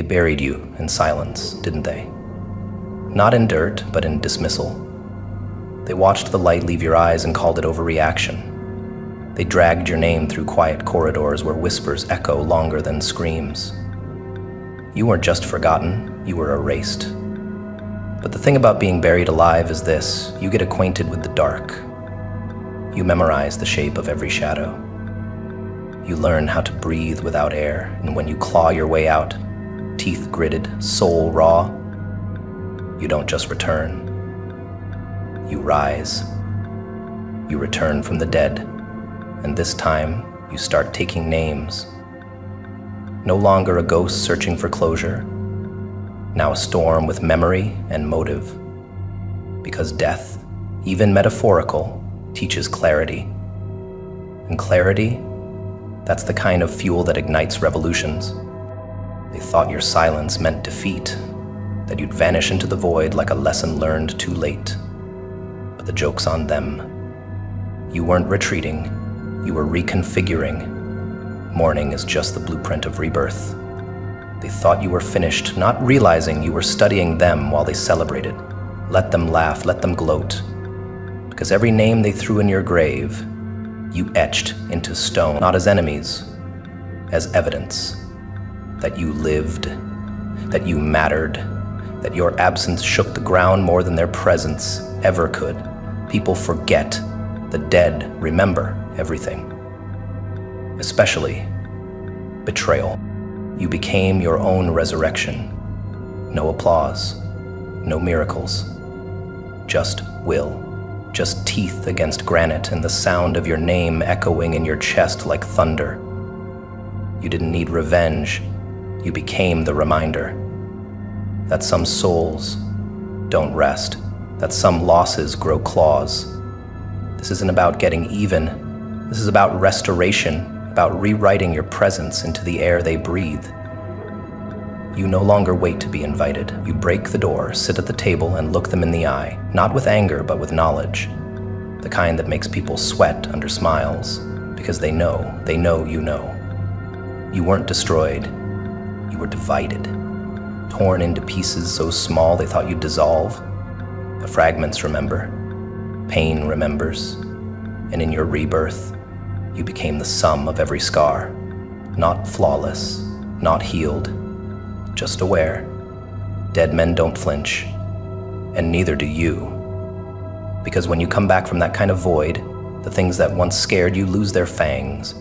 buried you in silence, didn't they? Not in dirt, but in dismissal. They watched the light leave your eyes and called it overreaction. They dragged your name through quiet corridors where whispers echo longer than screams. You weren't just forgotten, you were erased. But the thing about being buried alive is this: you get acquainted with the dark. You memorize the shape of every shadow. You learn how to breathe without air, and when you claw your way out, teeth gritted, soul raw, you don't just return. You rise. You return from the dead, and this time you start taking names. No longer a ghost searching for closure, now a storm with memory and motive. Because death, even metaphorical, teaches clarity. And clarity, that's the kind of fuel that ignites revolutions. They thought your silence meant defeat, that you'd vanish into the void like a lesson learned too late. But the joke's on them. You weren't retreating, you were reconfiguring. Mourning is just the blueprint of rebirth. They thought you were finished, not realizing you were studying them while they celebrated. Let them laugh, let them gloat. Because every name they threw in your grave, you etched into stone, not as enemies, as evidence that you lived, that you mattered, that your absence shook the ground more than their presence ever could. People forget, the dead remember everything. Especially betrayal. You became your own resurrection. No applause, no miracles, just will. Just teeth against granite and the sound of your name echoing in your chest like thunder. You didn't need revenge. You became the reminder that some souls don't rest, that some losses grow claws. This isn't about getting even. This is about restoration, about rewriting your presence into the air they breathe. You no longer wait to be invited. You break the door, sit at the table, and look them in the eye, not with anger, but with knowledge. The kind that makes people sweat under smiles, because they know you know. You weren't destroyed, you were divided. Torn into pieces so small they thought you'd dissolve. The fragments remember, pain remembers, and in your rebirth, you became the sum of every scar. Not flawless, not healed, just aware. Dead men don't flinch, and neither do you. Because when you come back from that kind of void, the things that once scared you lose their fangs.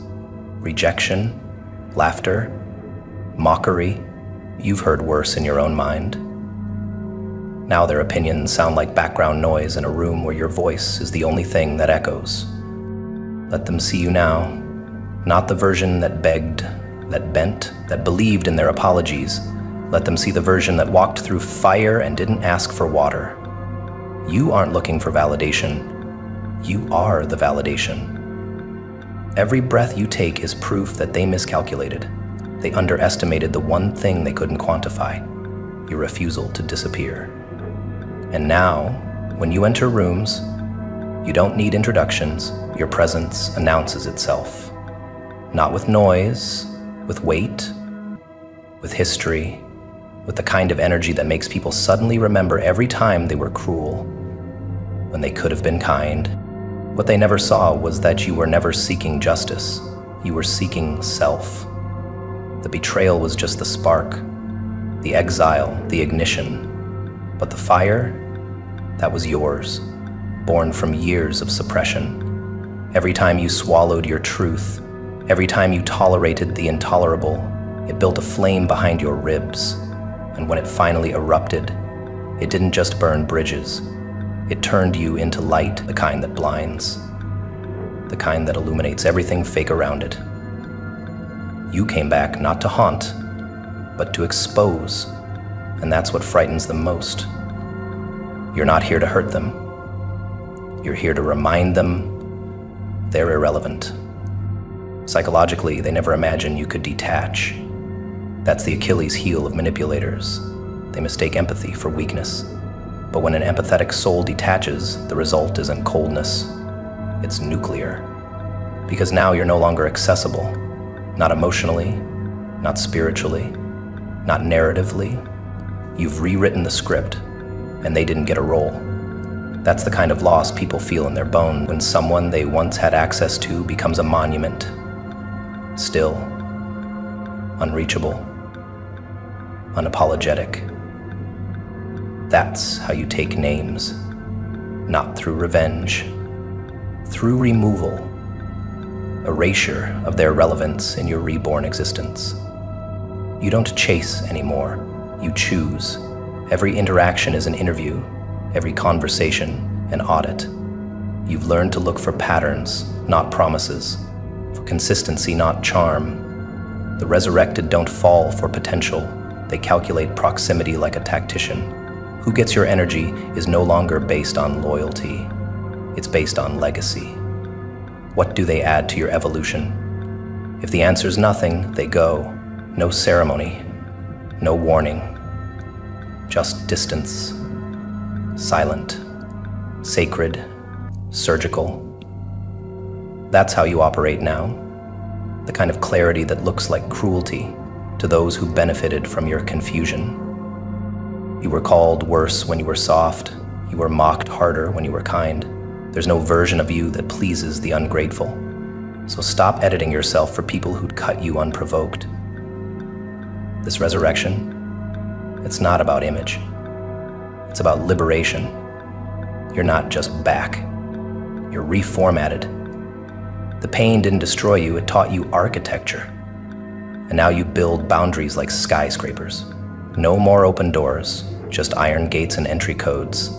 Rejection, laughter, mockery, you've heard worse in your own mind. Now their opinions sound like background noise in a room where your voice is the only thing that echoes. Let them see you now, not the version that begged, that bent, that believed in their apologies. Let them see the version that walked through fire and didn't ask for water. You aren't looking for validation. You are the validation. Every breath you take is proof that they miscalculated. They underestimated the one thing they couldn't quantify: your refusal to disappear. And now, when you enter rooms, you don't need introductions. Your presence announces itself. Not with noise, with weight, with history, with the kind of energy that makes people suddenly remember every time they were cruel, when they could have been kind. What they never saw was that you were never seeking justice. You were seeking self. The betrayal was just the spark, the exile, the ignition. But the fire, that was yours, born from years of suppression. Every time you swallowed your truth, every time you tolerated the intolerable, it built a flame behind your ribs. And when it finally erupted, it didn't just burn bridges. It turned you into light, the kind that blinds, the kind that illuminates everything fake around it. You came back not to haunt, but to expose, and that's what frightens them most. You're not here to hurt them. You're here to remind them they're irrelevant. Psychologically, they never imagined you could detach. That's the Achilles heel of manipulators. They mistake empathy for weakness. But when an empathetic soul detaches, the result isn't coldness, it's nuclear. Because now you're no longer accessible, not emotionally, not spiritually, not narratively. You've rewritten the script, and they didn't get a role. That's the kind of loss people feel in their bones when someone they once had access to becomes a monument. Still, unreachable, unapologetic. That's how you take names, not through revenge, through removal, erasure of their relevance in your reborn existence. You don't chase anymore, you choose. Every interaction is an interview, every conversation an audit. You've learned to look for patterns, not promises, for consistency, not charm. The resurrected don't fall for potential, they calculate proximity like a tactician. Who gets your energy is no longer based on loyalty, it's based on legacy. What do they add to your evolution? If the answer's nothing, they go. No ceremony, no warning, just distance. Silent, sacred, surgical. That's how you operate now. The kind of clarity that looks like cruelty to those who benefited from your confusion. You were called worse when you were soft. You were mocked harder when you were kind. There's no version of you that pleases the ungrateful. So stop editing yourself for people who'd cut you unprovoked. This resurrection, it's not about image. It's about liberation. You're not just back. You're reformatted. The pain didn't destroy you, it taught you architecture. And now you build boundaries like skyscrapers. No more open doors, just iron gates and entry codes.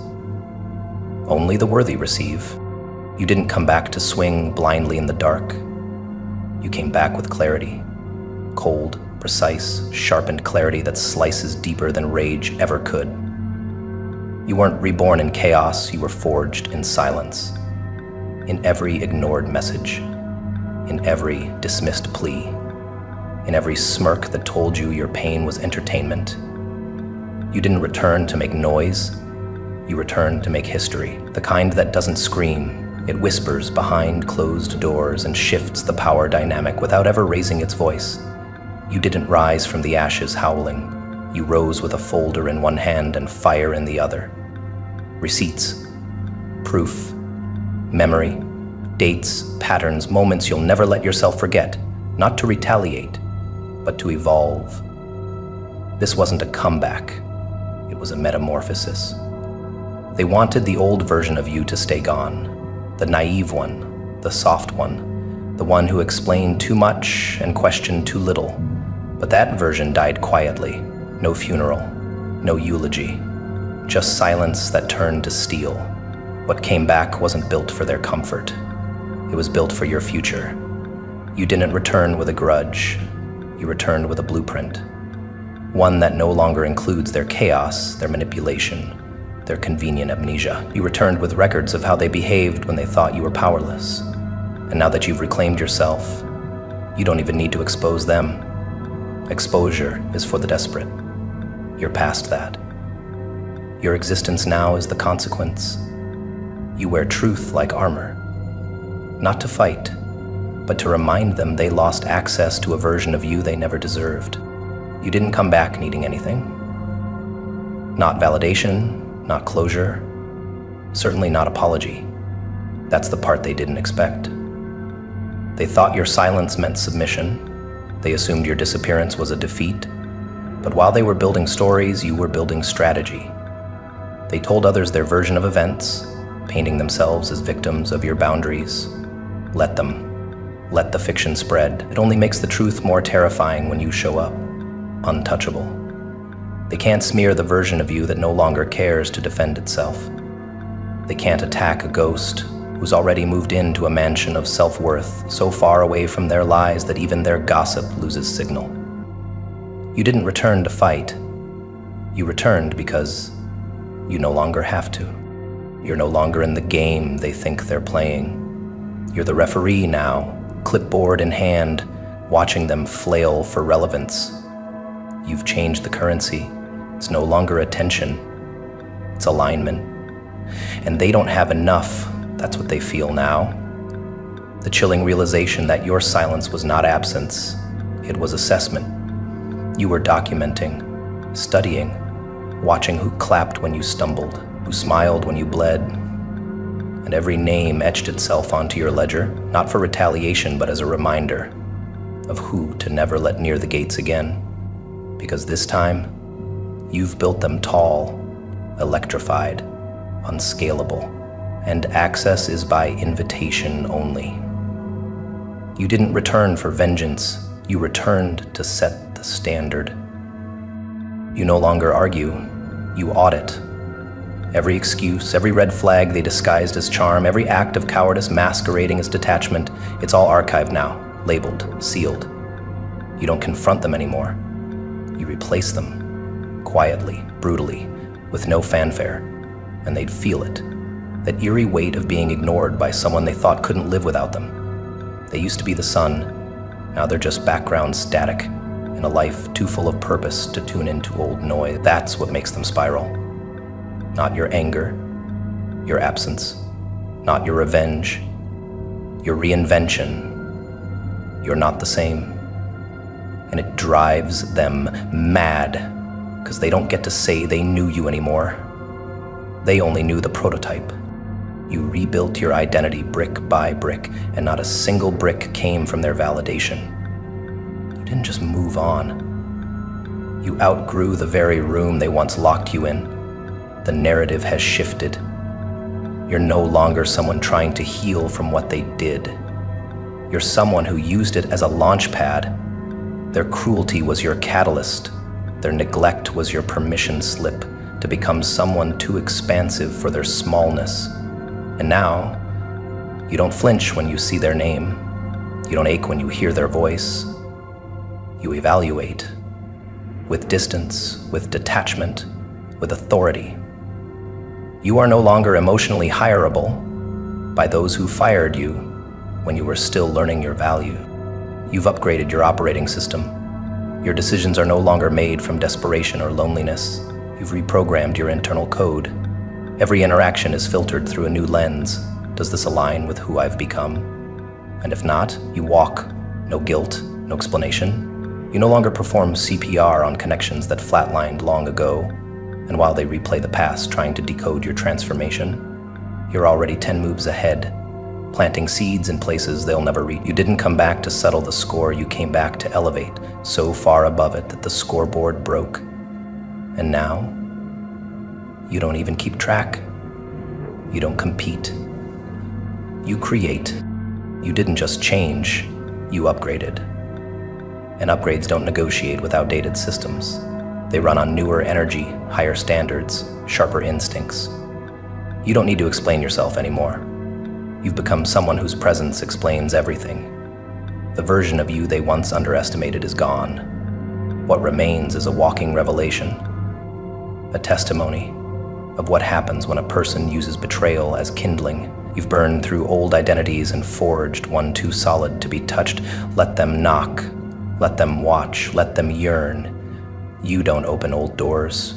Only the worthy receive. You didn't come back to swing blindly in the dark. You came back with clarity. Cold, precise, sharpened clarity that slices deeper than rage ever could. You weren't reborn in chaos, you were forged in silence. In every ignored message, in every dismissed plea, in every smirk that told you your pain was entertainment. You didn't return to make noise, you returned to make history. The kind that doesn't scream, it whispers behind closed doors and shifts the power dynamic without ever raising its voice. You didn't rise from the ashes howling. You rose with a folder in one hand and fire in the other. Receipts, proof, memory, dates, patterns, moments you'll never let yourself forget, not to retaliate, but to evolve. This wasn't a comeback, it was a metamorphosis. They wanted the old version of you to stay gone, the naive one, the soft one, the one who explained too much and questioned too little. But that version died quietly. No funeral, no eulogy, just silence that turned to steel. What came back wasn't built for their comfort. It was built for your future. You didn't return with a grudge. You returned with a blueprint. One that no longer includes their chaos, their manipulation, their convenient amnesia. You returned with records of how they behaved when they thought you were powerless. And now that you've reclaimed yourself, you don't even need to expose them. Exposure is for the desperate. You're past that. Your existence now is the consequence. You wear truth like armor. Not to fight, but to remind them they lost access to a version of you they never deserved. You didn't come back needing anything. Not validation, not closure, certainly not apology. That's the part they didn't expect. They thought your silence meant submission. They assumed your disappearance was a defeat. But while they were building stories, you were building strategy. They told others their version of events, painting themselves as victims of your boundaries. Let them. Let the fiction spread. It only makes the truth more terrifying when you show up, untouchable. They can't smear the version of you that no longer cares to defend itself. They can't attack a ghost who's already moved into a mansion of self-worth so far away from their lies that even their gossip loses signal. You didn't return to fight. You returned because you no longer have to. You're no longer in the game they think they're playing. You're the referee now, clipboard in hand, watching them flail for relevance. You've changed the currency. It's no longer attention, it's alignment. And they don't have enough. That's what they feel now. The chilling realization that your silence was not absence, it was assessment. You were documenting, studying, watching who clapped when you stumbled, who smiled when you bled, and every name etched itself onto your ledger, not for retaliation, but as a reminder of who to never let near the gates again. Because this time, you've built them tall, electrified, unscalable, and access is by invitation only. You didn't return for vengeance, you returned to set the standard. You no longer argue, you audit. Every excuse, every red flag they disguised as charm, every act of cowardice masquerading as detachment, it's all archived now, labeled, sealed. You don't confront them anymore. You replace them, quietly, brutally, with no fanfare, and they'd feel it. That eerie weight of being ignored by someone they thought couldn't live without them. They used to be the sun, now they're just background static in a life too full of purpose to tune into old noise. That's what makes them spiral. Not your anger, your absence, not your revenge, your reinvention. You're not the same. And it drives them mad, because they don't get to say they knew you anymore. They only knew the prototype. You rebuilt your identity brick by brick, and not a single brick came from their validation. You didn't just move on. You outgrew the very room they once locked you in. The narrative has shifted. You're no longer someone trying to heal from what they did. You're someone who used it as a launch pad. Their cruelty was your catalyst. Their neglect was your permission slip to become someone too expansive for their smallness. And now, you don't flinch when you see their name. You don't ache when you hear their voice. You evaluate. With distance, with detachment, with authority. You are no longer emotionally hireable by those who fired you when you were still learning your value. You've upgraded your operating system. Your decisions are no longer made from desperation or loneliness. You've reprogrammed your internal code. Every interaction is filtered through a new lens. Does this align with who I've become? And if not, you walk. No guilt, no explanation. You no longer perform CPR on connections that flatlined long ago. And while they replay the past, trying to decode your transformation, you're already 10 moves ahead, planting seeds in places they'll never reach. You didn't come back to settle the score, you came back to elevate, so far above it that the scoreboard broke. And now, you don't even keep track. You don't compete. You create. You didn't just change, you upgraded. And upgrades don't negotiate with outdated systems. They run on newer energy, higher standards, sharper instincts. You don't need to explain yourself anymore. You've become someone whose presence explains everything. The version of you they once underestimated is gone. What remains is a walking revelation, a testimony of what happens when a person uses betrayal as kindling. You've burned through old identities and forged one too solid to be touched. Let them knock, let them watch, let them yearn. You don't open old doors.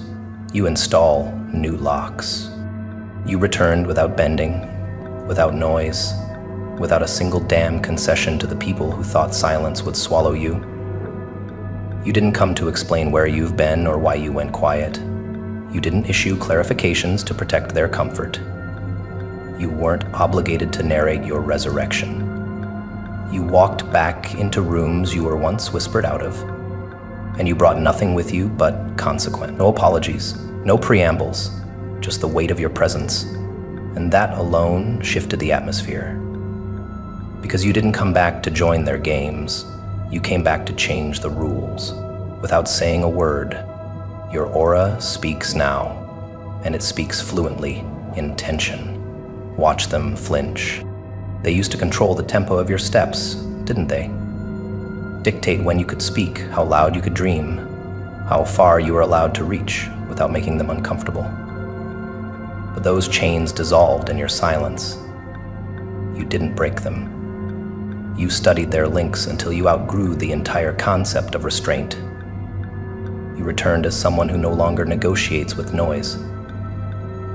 You install new locks. You returned without bending, without noise, without a single damn concession to the people who thought silence would swallow you. You didn't come to explain where you've been or why you went quiet. You didn't issue clarifications to protect their comfort. You weren't obligated to narrate your resurrection. You walked back into rooms you were once whispered out of, and you brought nothing with you but consequence. No apologies, no preambles, just the weight of your presence. And that alone shifted the atmosphere. Because you didn't come back to join their games, you came back to change the rules. Without saying a word, your aura speaks now, and it speaks fluently, in tension. Watch them flinch. They used to control the tempo of your steps, didn't they? Dictate when you could speak, how loud you could dream, how far you were allowed to reach without making them uncomfortable. But those chains dissolved in your silence. You didn't break them. You studied their links until you outgrew the entire concept of restraint. You returned as someone who no longer negotiates with noise,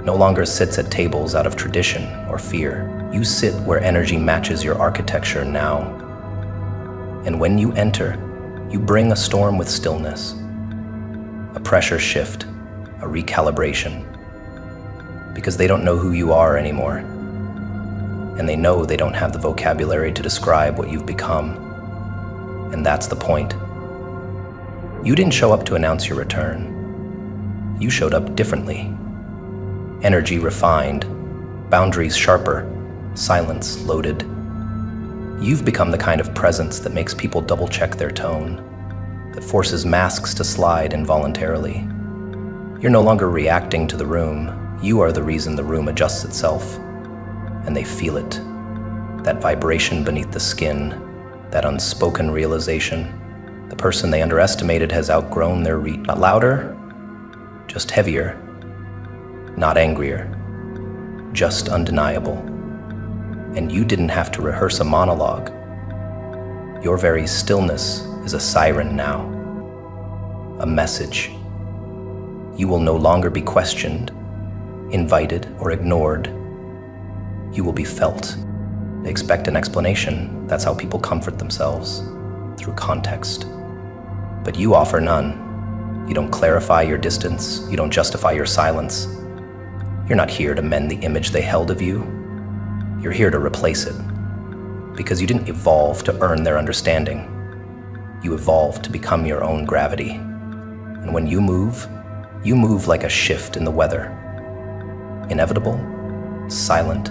no longer sits at tables out of tradition or fear. You sit where energy matches your architecture now. And when you enter, You bring a storm with stillness, a pressure shift, a recalibration, because they don't know who you are anymore, and they know they don't have the vocabulary to describe what you've become, and that's the point. You didn't show up to announce your return. You showed up differently. Energy refined, boundaries sharper, silence loaded. You've become the kind of presence that makes people double-check their tone, that forces masks to slide involuntarily. You're no longer reacting to the room. You are the reason the room adjusts itself, and they feel it. That vibration beneath the skin, that unspoken realization. The person they underestimated has outgrown their reach. Not louder, just heavier. Not angrier, just undeniable. And you didn't have to rehearse a monologue. Your very stillness is a siren now, a message. You will no longer be questioned, invited, or ignored. You will be felt. They expect an explanation. That's how people comfort themselves, through context. But you offer none. You don't clarify your distance. You don't justify your silence. You're not here to mend the image they held of you. You're here to replace it. Because you didn't evolve to earn their understanding. You evolved to become your own gravity. And when you move like a shift in the weather. Inevitable, silent,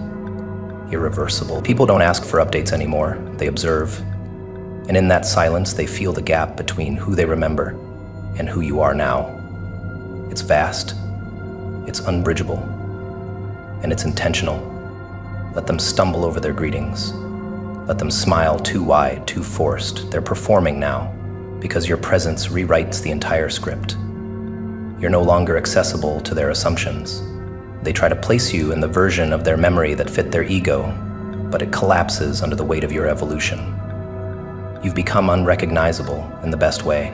irreversible. People don't ask for updates anymore. They observe. And in that silence, they feel the gap between who they remember and who you are now. It's vast, it's unbridgeable, and it's intentional. Let them stumble over their greetings. Let them smile too wide, too forced. They're performing now, because your presence rewrites the entire script. You're no longer accessible to their assumptions. They try to place you in the version of their memory that fit their ego, but it collapses under the weight of your evolution. You've become unrecognizable in the best way.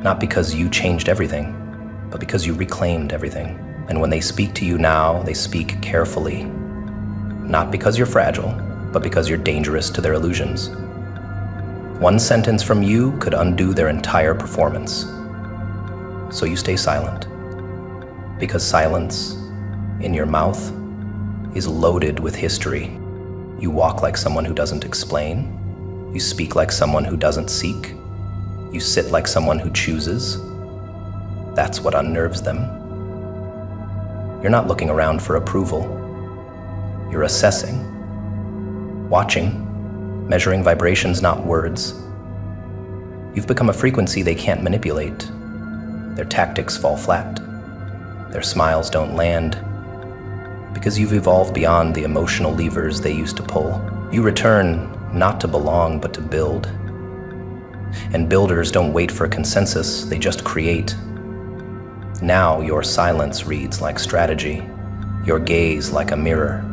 Not because you changed everything, but because you reclaimed everything. And when they speak to you now, they speak carefully. Not because you're fragile, but because you're dangerous to their illusions. One sentence from you could undo their entire performance. So you stay silent. Because silence, in your mouth, is loaded with history. You walk like someone who doesn't explain. You speak like someone who doesn't seek. You sit like someone who chooses. That's what unnerves them. You're not looking around for approval. You're assessing, watching, measuring vibrations, not words. You've become a frequency they can't manipulate. Their tactics fall flat. Their smiles don't land. Because you've evolved beyond the emotional levers they used to pull. You return not to belong, but to build. And builders don't wait for a consensus, they just create. Now your silence reads like strategy, your gaze like a mirror,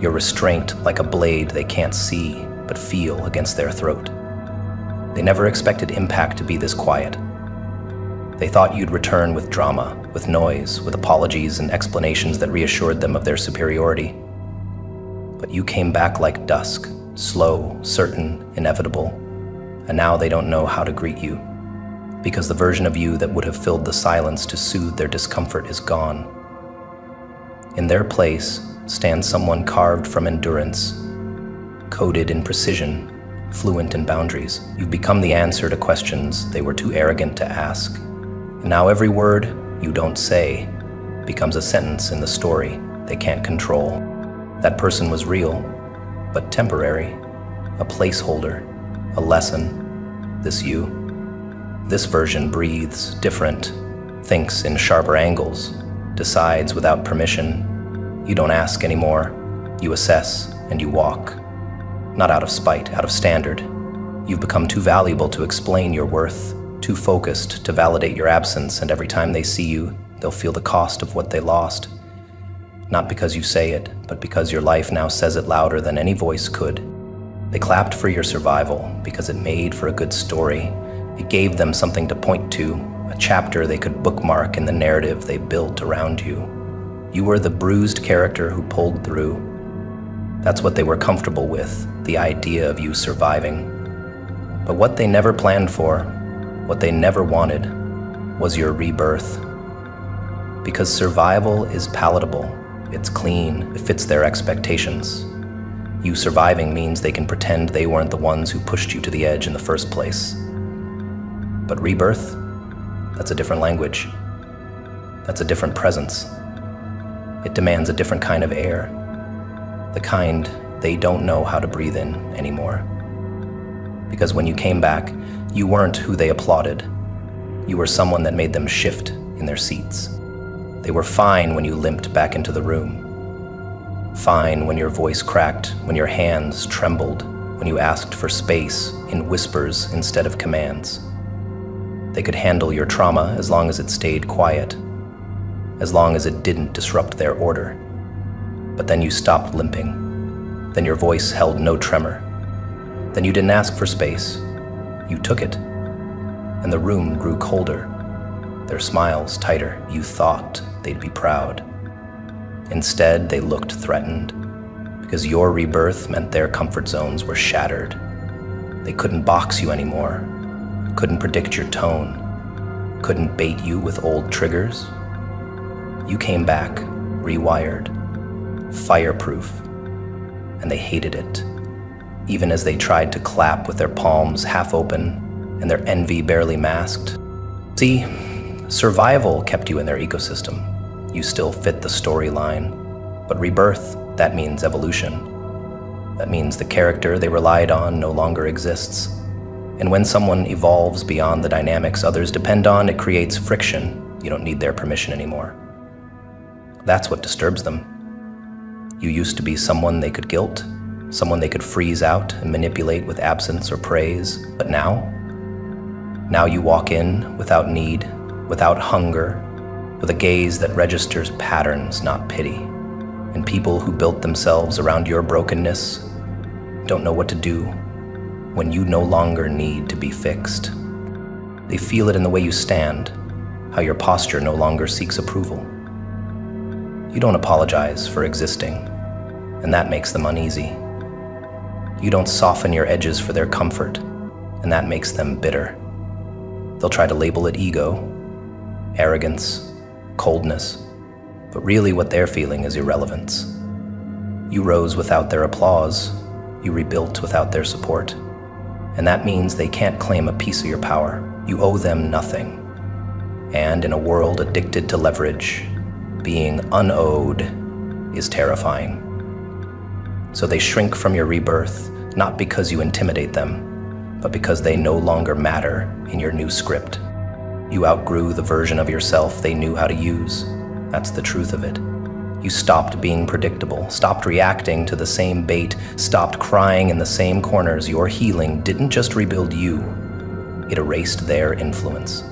your restraint like a blade they can't see, but feel against their throat. They never expected impact to be this quiet. They thought you'd return with drama, with noise, with apologies and explanations that reassured them of their superiority. But you came back like dusk, slow, certain, inevitable, and now they don't know how to greet you, because the version of you that would have filled the silence to soothe their discomfort is gone. In their place stands someone carved from endurance, coded in precision, fluent in boundaries. You've become the answer to questions they were too arrogant to ask. And now every word you don't say becomes a sentence in the story they can't control. That person was real, but temporary, a placeholder, a lesson. This you. This version breathes different, thinks in sharper angles, decides without permission. You don't ask anymore. You assess and you walk. Not out of spite, out of standard. You've become too valuable to explain your worth, too focused to validate your absence, and every time they see you, they'll feel the cost of what they lost. Not because you say it, but because your life now says it louder than any voice could. They clapped for your survival because it made for a good story. It gave them something to point to, a chapter they could bookmark in the narrative they built around you. You were the bruised character who pulled through. That's what they were comfortable with, the idea of you surviving. But what they never planned for, what they never wanted, was your rebirth. Because survival is palatable, it's clean, it fits their expectations. You surviving means they can pretend they weren't the ones who pushed you to the edge in the first place. But rebirth? That's a different language. That's a different presence. It demands a different kind of air. The kind they don't know how to breathe in anymore. Because when you came back, you weren't who they applauded. You were someone that made them shift in their seats. They were fine when you limped back into the room. Fine when your voice cracked, when your hands trembled, when you asked for space in whispers instead of commands. They could handle your trauma as long as it stayed quiet, as long as it didn't disrupt their order. But then you stopped limping. Then your voice held no tremor. Then you didn't ask for space. You took it. And the room grew colder, their smiles tighter. You thought they'd be proud. Instead, they looked threatened, because your rebirth meant their comfort zones were shattered. They couldn't box you anymore, couldn't predict your tone, couldn't bait you with old triggers. You came back, rewired, fireproof, and they hated it, even as they tried to clap with their palms half open and their envy barely masked. See, survival kept you in their ecosystem. You still fit the storyline, but rebirth, that means evolution. That means the character they relied on no longer exists. And when someone evolves beyond the dynamics others depend on, it creates friction. You don't need their permission anymore. That's what disturbs them. You used to be someone they could guilt, someone they could freeze out and manipulate with absence or praise. But now you walk in without need, without hunger, with a gaze that registers patterns, not pity. And people who built themselves around your brokenness don't know what to do when you no longer need to be fixed. They feel it in the way you stand, how your posture no longer seeks approval. You don't apologize for existing, and that makes them uneasy. You don't soften your edges for their comfort, and that makes them bitter. They'll try to label it ego, arrogance, coldness, but really what they're feeling is irrelevance. You rose without their applause, you rebuilt without their support, and that means they can't claim a piece of your power. You owe them nothing. And in a world addicted to leverage, being unowed is terrifying. So they shrink from your rebirth, not because you intimidate them, but because they no longer matter in your new script. You outgrew the version of yourself they knew how to use. That's the truth of it. You stopped being predictable, stopped reacting to the same bait, stopped crying in the same corners. Your healing didn't just rebuild you, it erased their influence.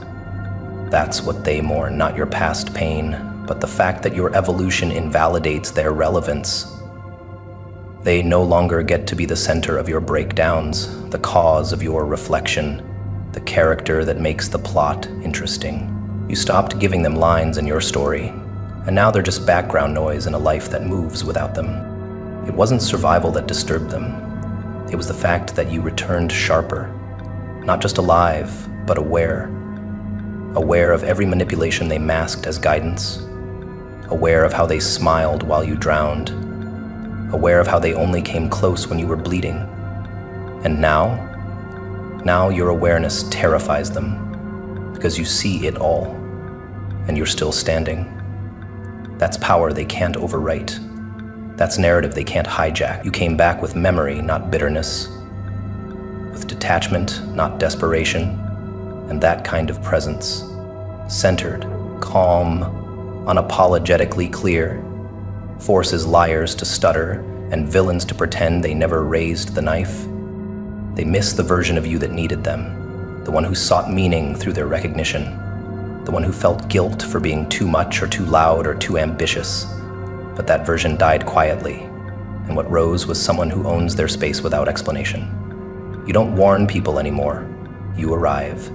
That's what they mourn, not your past pain, but the fact that your evolution invalidates their relevance. They no longer get to be the center of your breakdowns, the cause of your reflection, the character that makes the plot interesting. You stopped giving them lines in your story, and now they're just background noise in a life that moves without them. It wasn't survival that disturbed them. It was the fact that you returned sharper, not just alive, but aware. Aware of every manipulation they masked as guidance. Aware of how they smiled while you drowned. Aware of how they only came close when you were bleeding. And now your awareness terrifies them, because you see it all, and you're still standing. That's power they can't overwrite. That's narrative they can't hijack. You came back with memory, not bitterness, with detachment, not desperation, and that kind of presence, centered, calm, unapologetically clear, forces liars to stutter and villains to pretend they never raised the knife. They miss the version of you that needed them, the one who sought meaning through their recognition, the one who felt guilt for being too much or too loud or too ambitious. But that version died quietly, and what rose was someone who owns their space without explanation. You don't warn people anymore, you arrive,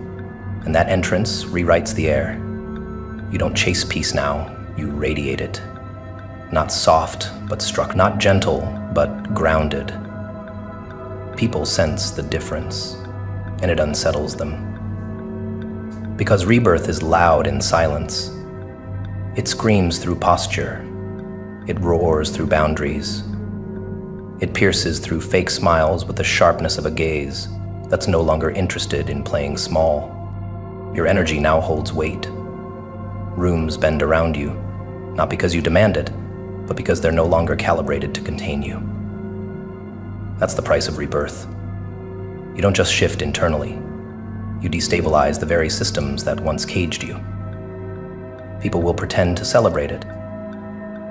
and that entrance rewrites the air. You don't chase peace now, you radiate it. Not soft, but struck, not gentle, but grounded. People sense the difference. and it unsettles them. Because rebirth is loud in silence. It screams through posture. It roars through boundaries. It pierces through fake smiles with the sharpness of a gaze that's no longer interested in playing small. Your energy now holds weight. Rooms bend around you, not because you demand it, but because they're no longer calibrated to contain you. That's the price of rebirth. You don't just shift internally. You destabilize the very systems that once caged you. People will pretend to celebrate it,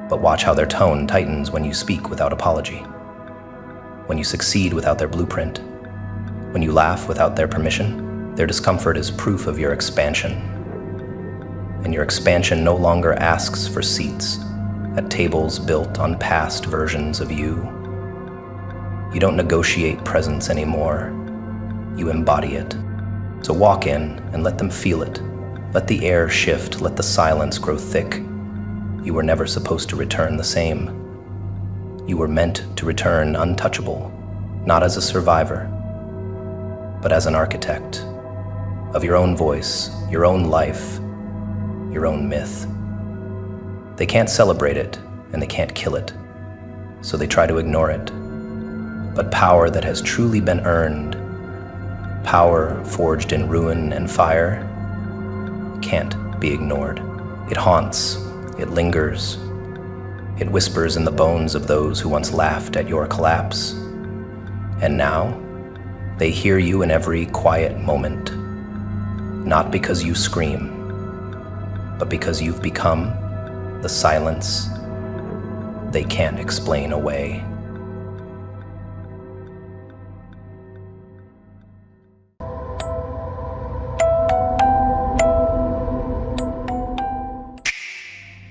but watch how their tone tightens when you speak without apology. When you succeed without their blueprint. When you laugh without their permission. Their discomfort is proof of your expansion. And your expansion no longer asks for seats at tables built on past versions of you. You don't negotiate presence anymore. You embody it. So walk in and let them feel it. Let the air shift, let the silence grow thick. You were never supposed to return the same. You were meant to return untouchable, not as a survivor, but as an architect of your own voice, your own life, your own myth. They can't celebrate it, and they can't kill it, so they try to ignore it. But power that has truly been earned, power forged in ruin and fire, can't be ignored. It haunts, it lingers, it whispers in the bones of those who once laughed at your collapse. And now, they hear you in every quiet moment, not because you scream, but because you've become the silence they can't explain away.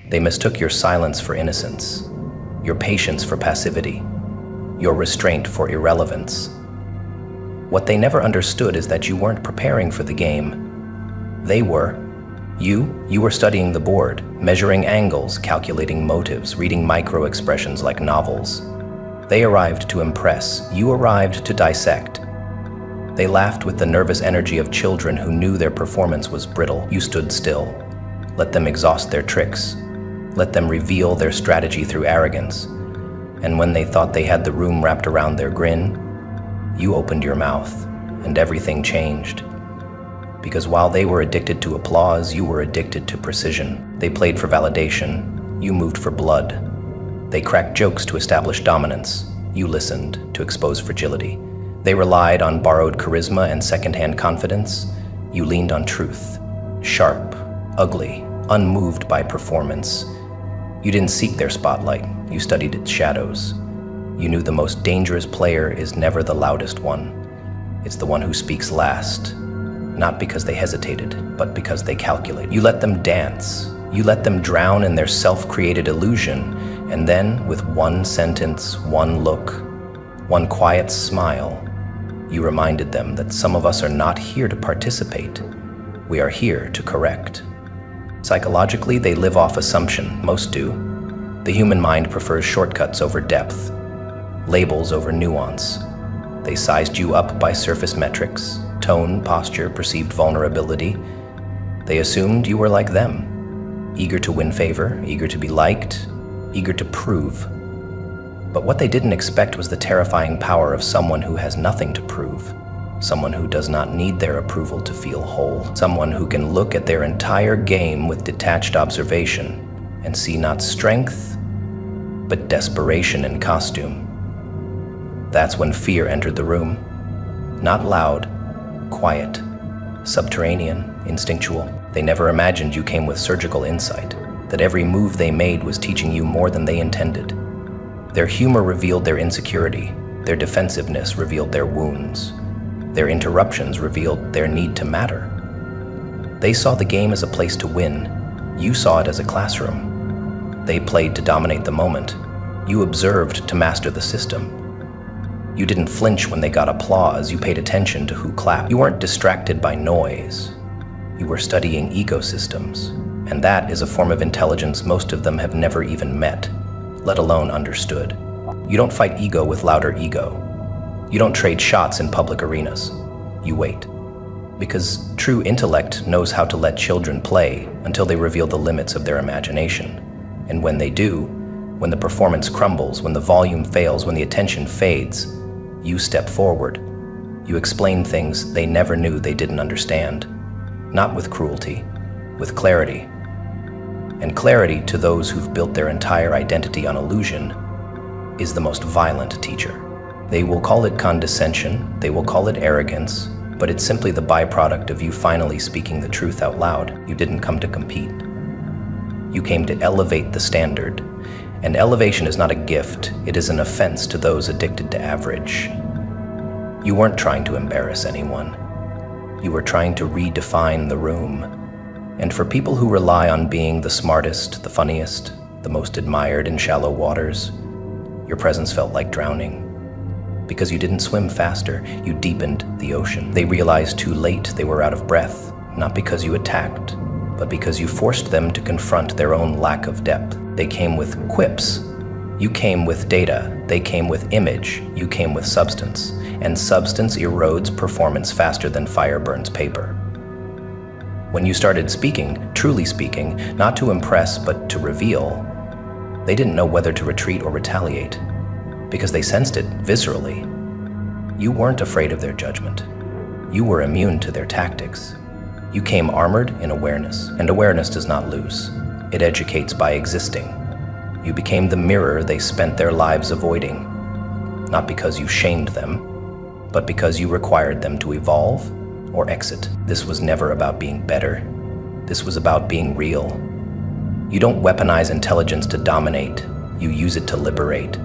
They mistook your silence for innocence, your patience for passivity, your restraint for irrelevance. What they never understood is that you weren't preparing for the game. They were. You were studying the board, measuring angles, calculating motives, reading micro-expressions like novels. They arrived to impress. You arrived to dissect. They laughed with the nervous energy of children who knew their performance was brittle. You stood still. Let them exhaust their tricks. Let them reveal their strategy through arrogance. And when they thought they had the room wrapped around their grin, you opened your mouth, and everything changed. Because while they were addicted to applause, you were addicted to precision. They played for validation. You moved for blood. They cracked jokes to establish dominance. You listened to expose fragility. They relied on borrowed charisma and secondhand confidence. You leaned on truth. Sharp, ugly, unmoved by performance. You didn't seek their spotlight. You studied its shadows. You knew the most dangerous player is never the loudest one. It's the one who speaks last. Not because they hesitated, but because they calculate. You let them dance. You let them drown in their self-created illusion, and then, with one sentence, one look, one quiet smile, you reminded them that some of us are not here to participate. We are here to correct. Psychologically, they live off assumption. Most do. The human mind prefers shortcuts over depth, labels over nuance. They sized you up by surface metrics, tone, posture, perceived vulnerability. They assumed you were like them, eager to win favor, eager to be liked, eager to prove. But what they didn't expect was the terrifying power of someone who has nothing to prove, someone who does not need their approval to feel whole, someone who can look at their entire game with detached observation and see not strength, but desperation in costume. That's when fear entered the room. Not loud, quiet, subterranean, instinctual. They never imagined you came with surgical insight, that every move they made was teaching you more than they intended. Their humor revealed their insecurity. Their defensiveness revealed their wounds. Their interruptions revealed their need to matter. They saw the game as a place to win. You saw it as a classroom. They played to dominate the moment. You observed to master the system. You didn't flinch when they got applause. You paid attention to who clapped. You weren't distracted by noise. You were studying ecosystems. And that is a form of intelligence most of them have never even met, let alone understood. You don't fight ego with louder ego. You don't trade shots in public arenas. You wait. Because true intellect knows how to let children play until they reveal the limits of their imagination. And when they do, when the performance crumbles, when the volume fails, when the attention fades, you step forward. You explain things they never knew they didn't understand. Not with cruelty, with clarity. And clarity, to those who've built their entire identity on illusion, is the most violent teacher. They will call it condescension, they will call it arrogance, but it's simply the byproduct of you finally speaking the truth out loud. You didn't come to compete. You came to elevate the standard. And elevation is not a gift, it is an offense to those addicted to average. You weren't trying to embarrass anyone. You were trying to redefine the room. And for people who rely on being the smartest, the funniest, the most admired in shallow waters, your presence felt like drowning. Because you didn't swim faster, you deepened the ocean. They realized too late they were out of breath, not because you attacked, but because you forced them to confront their own lack of depth. They came with quips. You came with data. They came with image. You came with substance. And substance erodes performance faster than fire burns paper. When you started speaking, truly speaking, not to impress but to reveal, they didn't know whether to retreat or retaliate, because they sensed it viscerally. You weren't afraid of their judgment. You were immune to their tactics. You came armored in awareness, and awareness does not lose. It educates by existing. You became the mirror they spent their lives avoiding, not because you shamed them, but because you required them to evolve or exit. This was never about being better. This was about being real. You don't weaponize intelligence to dominate. You use it to liberate.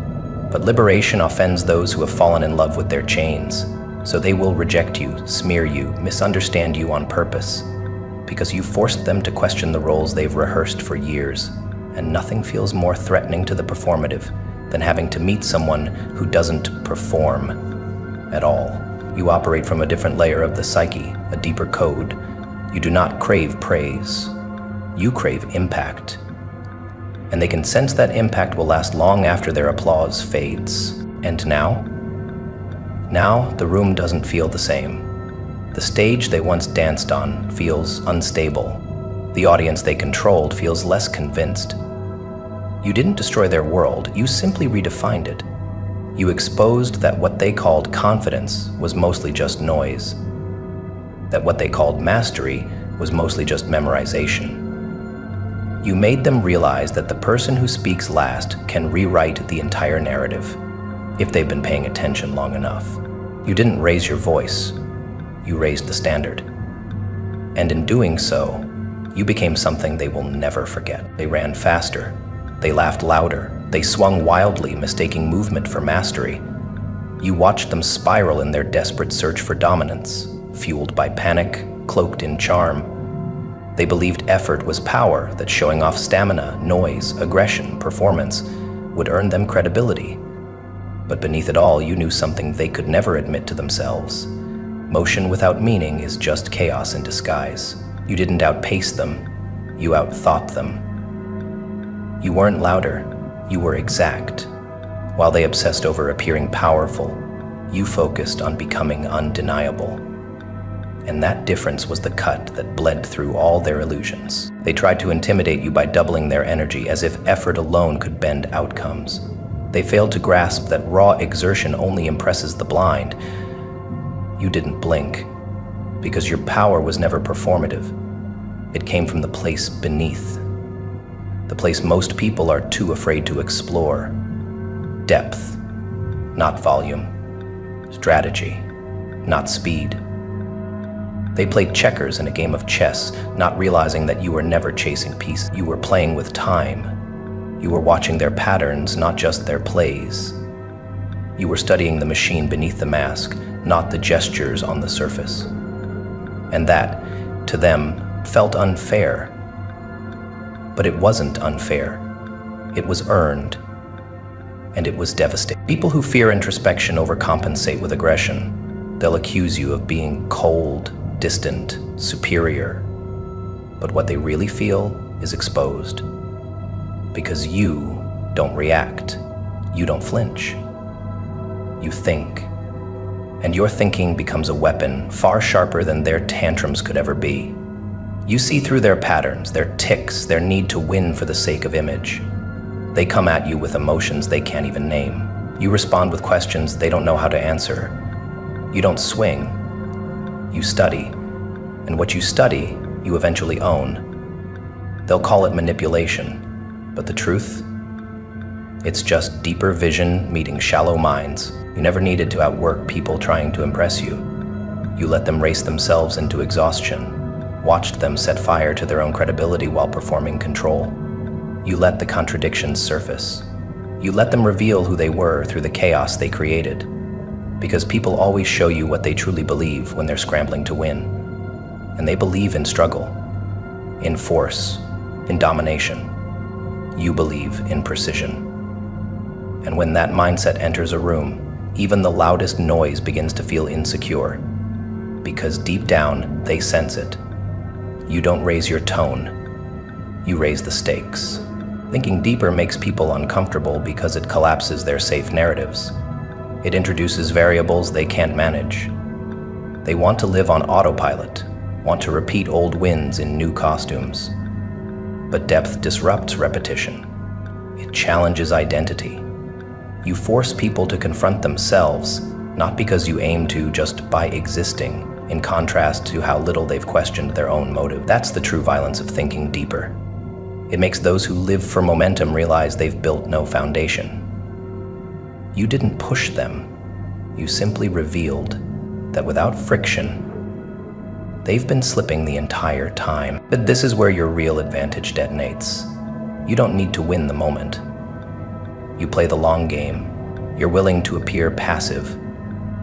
But liberation offends those who have fallen in love with their chains. So they will reject you, smear you, misunderstand you on purpose, because you forced them to question the roles they've rehearsed for years. And nothing feels more threatening to the performative than having to meet someone who doesn't perform at all. You operate from a different layer of the psyche, a deeper code. You do not crave praise. You crave impact. And they can sense that impact will last long after their applause fades. And now the room doesn't feel the same. The stage they once danced on feels unstable. The audience they controlled feels less convinced. You didn't destroy their world, you simply redefined it. You exposed that what they called confidence was mostly just noise. That what they called mastery was mostly just memorization. You made them realize that the person who speaks last can rewrite the entire narrative, if they've been paying attention long enough. You didn't raise your voice, you raised the standard. And in doing so, you became something they will never forget. They ran faster, they laughed louder, they swung wildly, mistaking movement for mastery. You watched them spiral in their desperate search for dominance, fueled by panic, cloaked in charm. They believed effort was power, that showing off stamina, noise, aggression, performance would earn them credibility. But beneath it all, you knew something they could never admit to themselves. Motion without meaning is just chaos in disguise. You didn't outpace them, you outthought them. You weren't louder, you were exact. While they obsessed over appearing powerful, you focused on becoming undeniable. And that difference was the cut that bled through all their illusions. They tried to intimidate you by doubling their energy, as if effort alone could bend outcomes. They failed to grasp that raw exertion only impresses the blind. You didn't blink, because your power was never performative. It came from the place beneath, the place most people are too afraid to explore. Depth, not volume. Strategy, not speed. They played checkers in a game of chess, not realizing that you were never chasing peace. You were playing with time. You were watching their patterns, not just their plays. You were studying the machine beneath the mask, not the gestures on the surface. And that, to them, felt unfair. But it wasn't unfair. It was earned. And it was devastating. People who fear introspection overcompensate with aggression. They'll accuse you of being cold, distant, superior. But what they really feel is exposed. Because you don't react. You don't flinch. You think. and your thinking becomes a weapon far sharper than their tantrums could ever be. You see through their patterns, their tics, their need to win for the sake of image. They come at you with emotions they can't even name. You respond with questions they don't know how to answer. You don't swing, you study. And what you study, you eventually own. They'll call it manipulation, but the truth? It's just deeper vision meeting shallow minds. You never needed to outwork people trying to impress you. You let them race themselves into exhaustion, watched them set fire to their own credibility while performing control. You let the contradictions surface. You let them reveal who they were through the chaos they created. Because people always show you what they truly believe when they're scrambling to win. And they believe in struggle, in force, in domination. You believe in precision. And when that mindset enters a room, even the loudest noise begins to feel insecure. Because deep down, they sense it. You don't raise your tone, you raise the stakes. Thinking deeper makes people uncomfortable because it collapses their safe narratives. It introduces variables they can't manage. They want to live on autopilot, want to repeat old wins in new costumes. But depth disrupts repetition. It challenges identity. You force people to confront themselves, not because you aim to, just by existing, in contrast to how little they've questioned their own motive. That's the true violence of thinking deeper. It makes those who live for momentum realize they've built no foundation. You didn't push them. You simply revealed that without friction, they've been slipping the entire time. But this is where your real advantage detonates. You don't need to win the moment. You play the long game. You're willing to appear passive,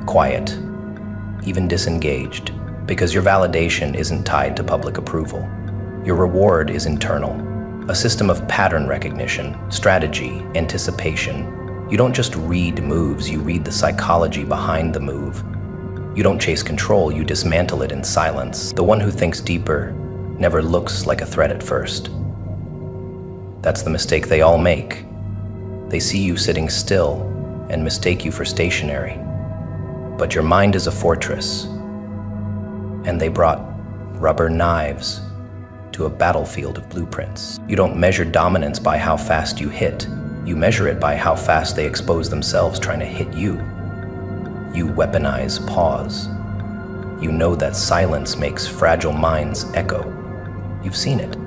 quiet, even disengaged, because your validation isn't tied to public approval. Your reward is internal, a system of pattern recognition, strategy, anticipation. You don't just read moves, you read the psychology behind the move. You don't chase control, you dismantle it in silence. The one who thinks deeper never looks like a threat at first. That's the mistake they all make. They see you sitting still and mistake you for stationary. But your mind is a fortress, and they brought rubber knives to a battlefield of blueprints. You don't measure dominance by how fast you hit. You measure it by how fast they expose themselves trying to hit you. You weaponize pause. You know that silence makes fragile minds echo. You've seen it.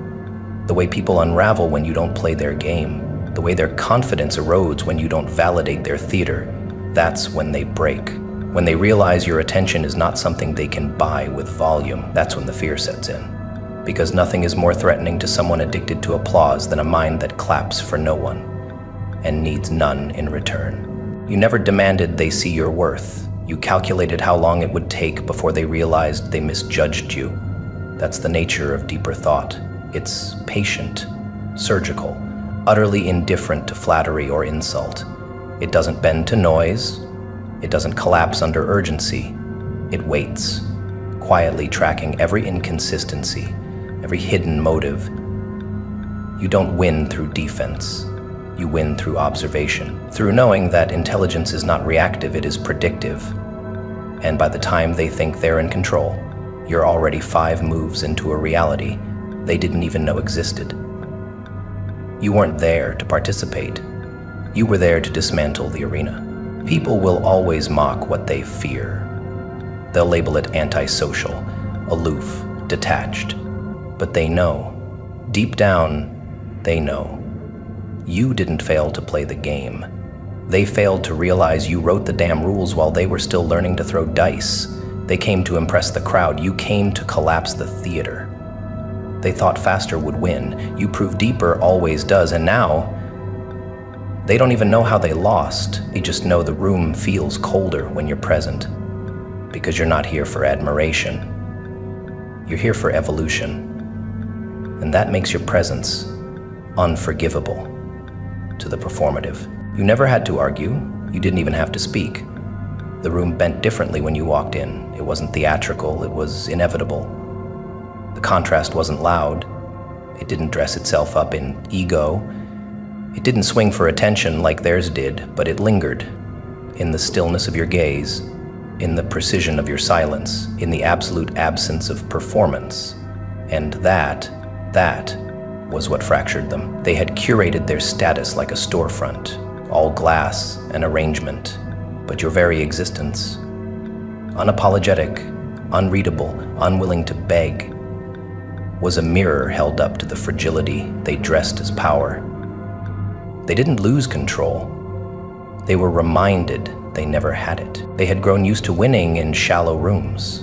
The way people unravel when you don't play their game. The way their confidence erodes when you don't validate their theater. That's when they break. When they realize your attention is not something they can buy with volume, that's when the fear sets in. Because nothing is more threatening to someone addicted to applause than a mind that claps for no one and needs none in return. You never demanded they see your worth. You calculated how long it would take before they realized they misjudged you. That's the nature of deeper thought. It's patient, surgical, utterly indifferent to flattery or insult. It doesn't bend to noise. It doesn't collapse under urgency. It waits, quietly tracking every inconsistency, every hidden motive. You don't win through defense. You win through observation, through knowing that intelligence is not reactive, it is predictive. And by the time they think they're in control, you're already 5 moves into a reality they didn't even know existed. You weren't there to participate. You were there to dismantle the arena. People will always mock what they fear. They'll label it antisocial, aloof, detached. But they know, deep down, they know. You didn't fail to play the game. They failed to realize you wrote the damn rules while they were still learning to throw dice. They came to impress the crowd. You came to collapse the theater. They thought faster would win. You proved deeper always does, and now they don't even know how they lost. They just know the room feels colder when you're present. Because you're not here for admiration. You're here for evolution. And that makes your presence unforgivable to the performative. You never had to argue. You didn't even have to speak. The room bent differently when you walked in. It wasn't theatrical, it was inevitable. The contrast wasn't loud. It didn't dress itself up in ego. It didn't swing for attention like theirs did, but it lingered in the stillness of your gaze, in the precision of your silence, in the absolute absence of performance. And that was what fractured them. They had curated their status like a storefront, all glass and arrangement, but your very existence, unapologetic, unreadable, unwilling to beg, was a mirror held up to the fragility they dressed as power. They didn't lose control. They were reminded they never had it. They had grown used to winning in shallow rooms,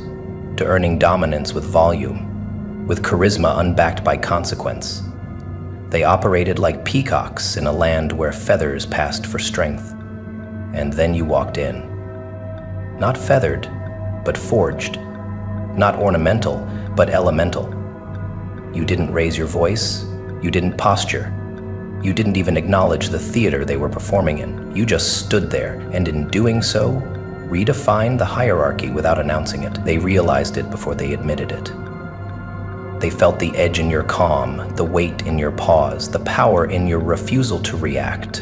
to earning dominance with volume, with charisma unbacked by consequence. They operated like peacocks in a land where feathers passed for strength. And then you walked in. Not feathered, but forged. Not ornamental, but elemental. You didn't raise your voice. You didn't posture. You didn't even acknowledge the theater they were performing in. You just stood there, and in doing so, redefined the hierarchy without announcing it. They realized it before they admitted it. They felt the edge in your calm, the weight in your pause, the power in your refusal to react.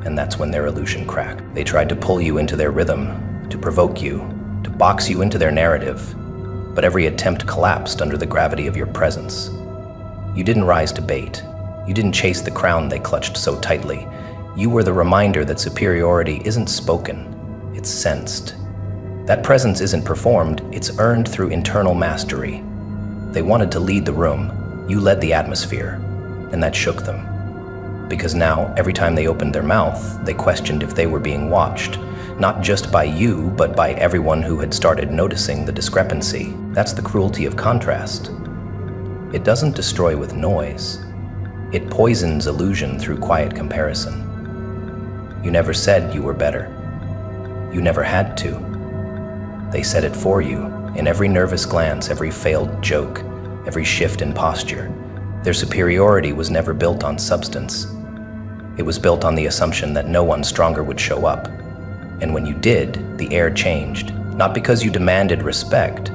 And that's when their illusion cracked. They tried to pull you into their rhythm, to provoke you, to box you into their narrative. But every attempt collapsed under the gravity of your presence. You didn't rise to bait. You didn't chase the crown they clutched so tightly. You were the reminder that superiority isn't spoken, it's sensed. That presence isn't performed, it's earned through internal mastery. They wanted to lead the room. You led the atmosphere, and that shook them. Because now, every time they opened their mouth, they questioned if they were being watched, not just by you, but by everyone who had started noticing the discrepancy. That's the cruelty of contrast. It doesn't destroy with noise. It poisons illusion through quiet comparison. You never said you were better. You never had to. They said it for you, in every nervous glance, every failed joke, every shift in posture. Their superiority was never built on substance. It was built on the assumption that no one stronger would show up. And when you did, the air changed, not because you demanded respect,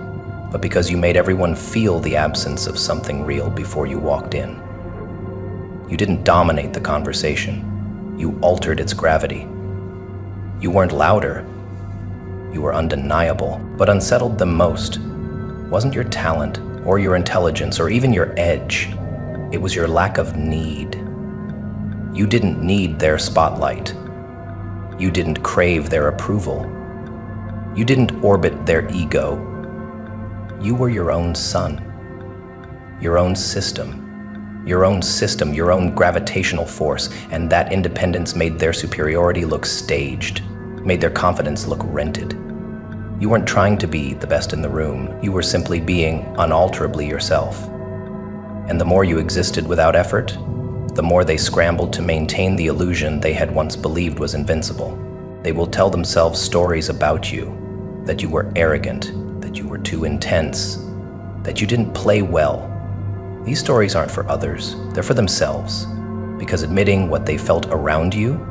but because you made everyone feel the absence of something real before you walked in. You didn't dominate the conversation. You altered its gravity. You weren't louder. You were undeniable, but unsettled them most. Wasn't your talent, or your intelligence, or even your edge. It was your lack of need. You didn't need their spotlight. You didn't crave their approval. You didn't orbit their ego. You were your own sun, your own system, your own gravitational force, and that independence made their superiority look staged, made their confidence look rented. You weren't trying to be the best in the room. You were simply being unalterably yourself. And the more you existed without effort, the more they scrambled to maintain the illusion they had once believed was invincible. They will tell themselves stories about you, that you were arrogant, that you were too intense, that you didn't play well. These stories aren't for others, they're for themselves, because admitting what they felt around you,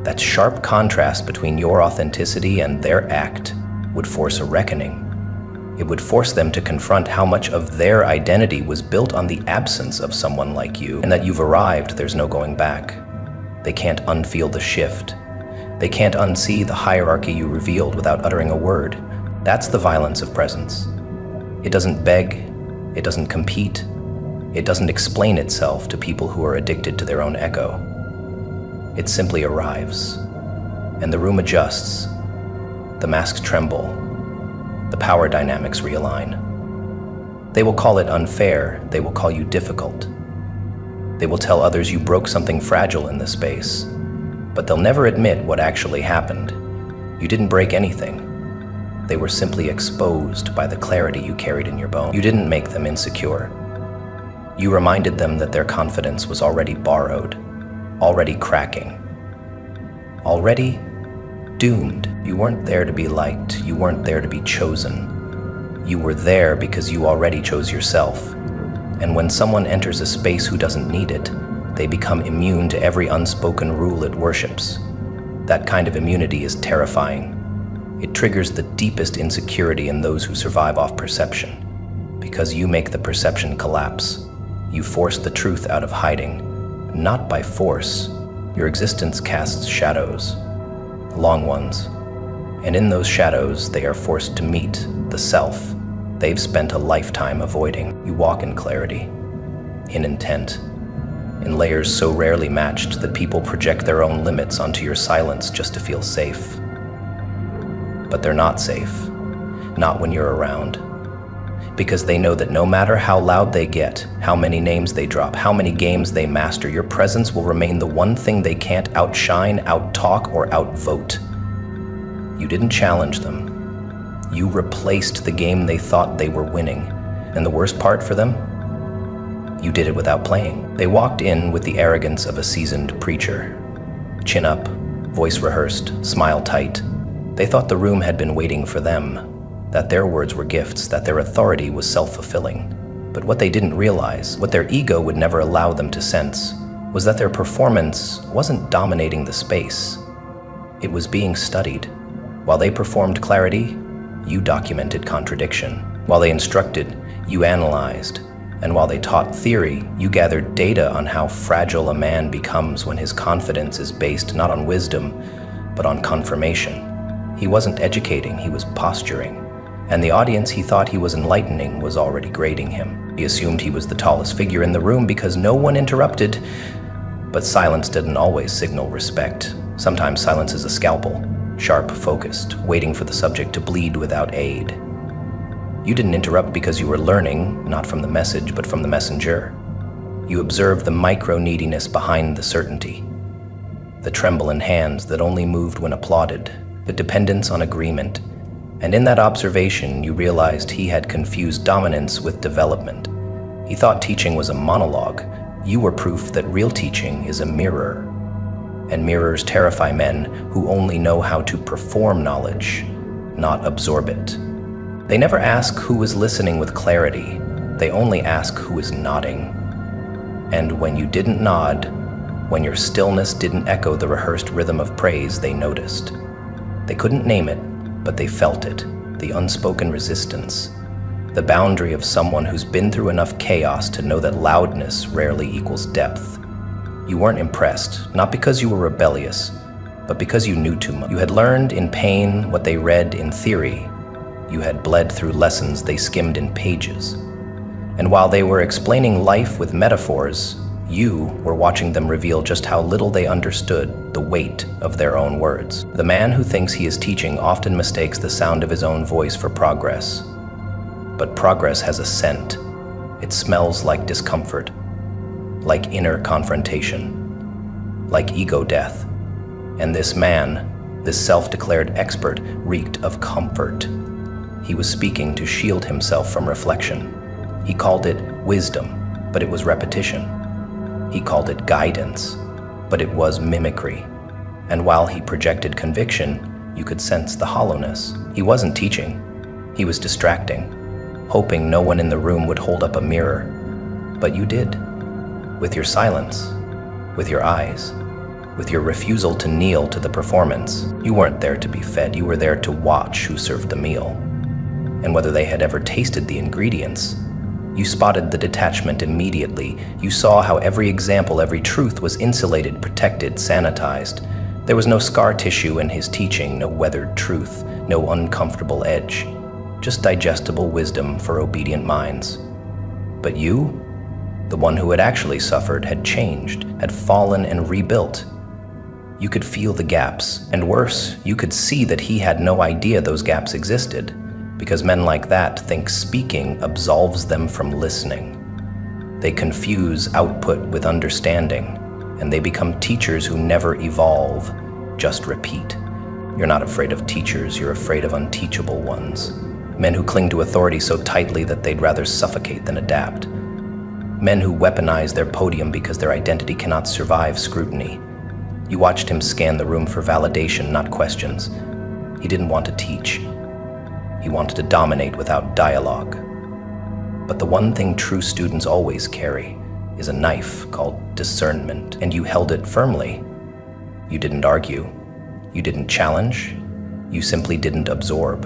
that sharp contrast between your authenticity and their act, would force a reckoning. It would force them to confront how much of their identity was built on the absence of someone like you, and that you've arrived, there's no going back. They can't unfeel the shift. They can't unsee the hierarchy you revealed without uttering a word. That's the violence of presence. It doesn't beg, it doesn't compete, it doesn't explain itself to people who are addicted to their own echo. It simply arrives, and the room adjusts, the masks tremble, the power dynamics realign. They will call it unfair, they will call you difficult. They will tell others you broke something fragile in this space, but they'll never admit what actually happened. You didn't break anything. They were simply exposed by the clarity you carried in your bones. You didn't make them insecure. You reminded them that their confidence was already borrowed, already cracking, already doomed. You weren't there to be liked. You weren't there to be chosen. You were there because you already chose yourself. And when someone enters a space who doesn't need it, they become immune to every unspoken rule it worships. That kind of immunity is terrifying. It triggers the deepest insecurity in those who survive off perception. Because you make the perception collapse. You force the truth out of hiding. Not by force. Your existence casts shadows. Long ones. And in those shadows, they are forced to meet the self they've spent a lifetime avoiding. You walk in clarity, in intent, in layers so rarely matched that people project their own limits onto your silence just to feel safe. But they're not safe, not when you're around, because they know that no matter how loud they get, how many names they drop, how many games they master, your presence will remain the one thing they can't outshine, outtalk, or outvote. You didn't challenge them. You replaced the game they thought they were winning. And the worst part for them? You did it without playing. They walked in with the arrogance of a seasoned preacher. Chin up, voice rehearsed, smile tight. They thought the room had been waiting for them, that their words were gifts, that their authority was self-fulfilling. But what they didn't realize, what their ego would never allow them to sense, was that their performance wasn't dominating the space. It was being studied. While they performed clarity, you documented contradiction. While they instructed, you analyzed. And while they taught theory, you gathered data on how fragile a man becomes when his confidence is based not on wisdom, but on confirmation. He wasn't educating, he was posturing. And the audience he thought he was enlightening was already grading him. He assumed he was the tallest figure in the room because no one interrupted. But silence didn't always signal respect. Sometimes silence is a scalpel, sharp, focused, waiting for the subject to bleed without aid. You didn't interrupt because you were learning, not from the message, but from the messenger. You observed the micro-neediness behind the certainty, the tremble in hands that only moved when applauded, the dependence on agreement. And in that observation, you realized he had confused dominance with development. He thought teaching was a monologue. You were proof that real teaching is a mirror. And mirrors terrify men who only know how to perform knowledge, not absorb it. They never ask who is listening with clarity. They only ask who is nodding. And when you didn't nod, when your stillness didn't echo the rehearsed rhythm of praise, they noticed. They couldn't name it, but they felt it, the unspoken resistance, the boundary of someone who's been through enough chaos to know that loudness rarely equals depth. You weren't impressed, not because you were rebellious, but because you knew too much. You had learned in pain what they read in theory. You had bled through lessons they skimmed in pages. And while they were explaining life with metaphors, you were watching them reveal just how little they understood the weight of their own words. The man who thinks he is teaching often mistakes the sound of his own voice for progress. But progress has a scent. It smells like discomfort, like inner confrontation, like ego death. And this man, this self-declared expert, reeked of comfort. He was speaking to shield himself from reflection. He called it wisdom, but it was repetition. He called it guidance, but it was mimicry. And while he projected conviction, you could sense the hollowness. He wasn't teaching. He was distracting, hoping no one in the room would hold up a mirror. But you did, with your silence, with your eyes, with your refusal to kneel to the performance. You weren't there to be fed, you were there to watch who served the meal. And whether they had ever tasted the ingredients, you spotted the detachment immediately. You saw how every example, every truth was insulated, protected, sanitized. There was no scar tissue in his teaching, no weathered truth, no uncomfortable edge, just digestible wisdom for obedient minds. But you, the one who had actually suffered, had changed, had fallen and rebuilt. You could feel the gaps, and worse, you could see that he had no idea those gaps existed. Because men like that think speaking absolves them from listening. They confuse output with understanding, and they become teachers who never evolve, just repeat. You're not afraid of teachers, you're afraid of unteachable ones. Men who cling to authority so tightly that they'd rather suffocate than adapt. Men who weaponize their podium because their identity cannot survive scrutiny. You watched him scan the room for validation, not questions. He didn't want to teach. He wanted to dominate without dialogue. But the one thing true students always carry is a knife called discernment, and you held it firmly. You didn't argue. You didn't challenge. You simply didn't absorb.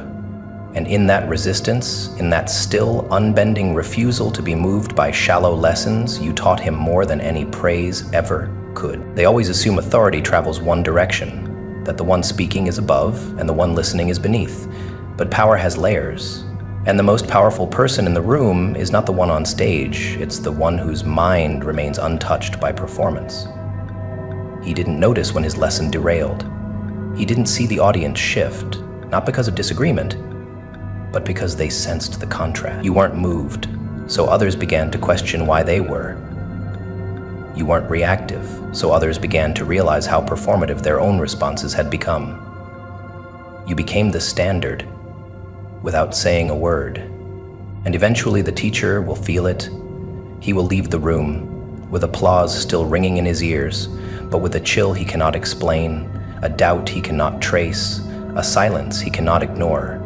And in that resistance, in that still, unbending refusal to be moved by shallow lessons, you taught him more than any praise ever could. They always assume authority travels one direction, that the one speaking is above and the one listening is beneath. But power has layers, and the most powerful person in the room is not the one on stage, it's the one whose mind remains untouched by performance. He didn't notice when his lesson derailed. He didn't see the audience shift, not because of disagreement, but because they sensed the contrast. You weren't moved, so others began to question why they were. You weren't reactive, so others began to realize how performative their own responses had become. You became the standard, without saying a word. And eventually the teacher will feel it. He will leave the room, with applause still ringing in his ears, but with a chill he cannot explain, a doubt he cannot trace, a silence he cannot ignore.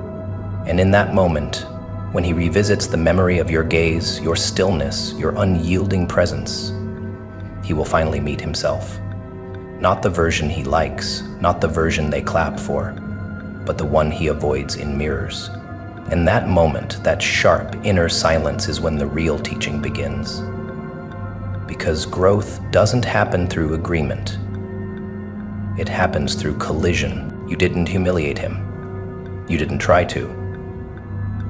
And in that moment, when he revisits the memory of your gaze, your stillness, your unyielding presence, he will finally meet himself. Not the version he likes, not the version they clap for, but the one he avoids in mirrors. And that moment, that sharp inner silence, is when the real teaching begins. Because growth doesn't happen through agreement. It happens through collision. You didn't humiliate him. You didn't try to.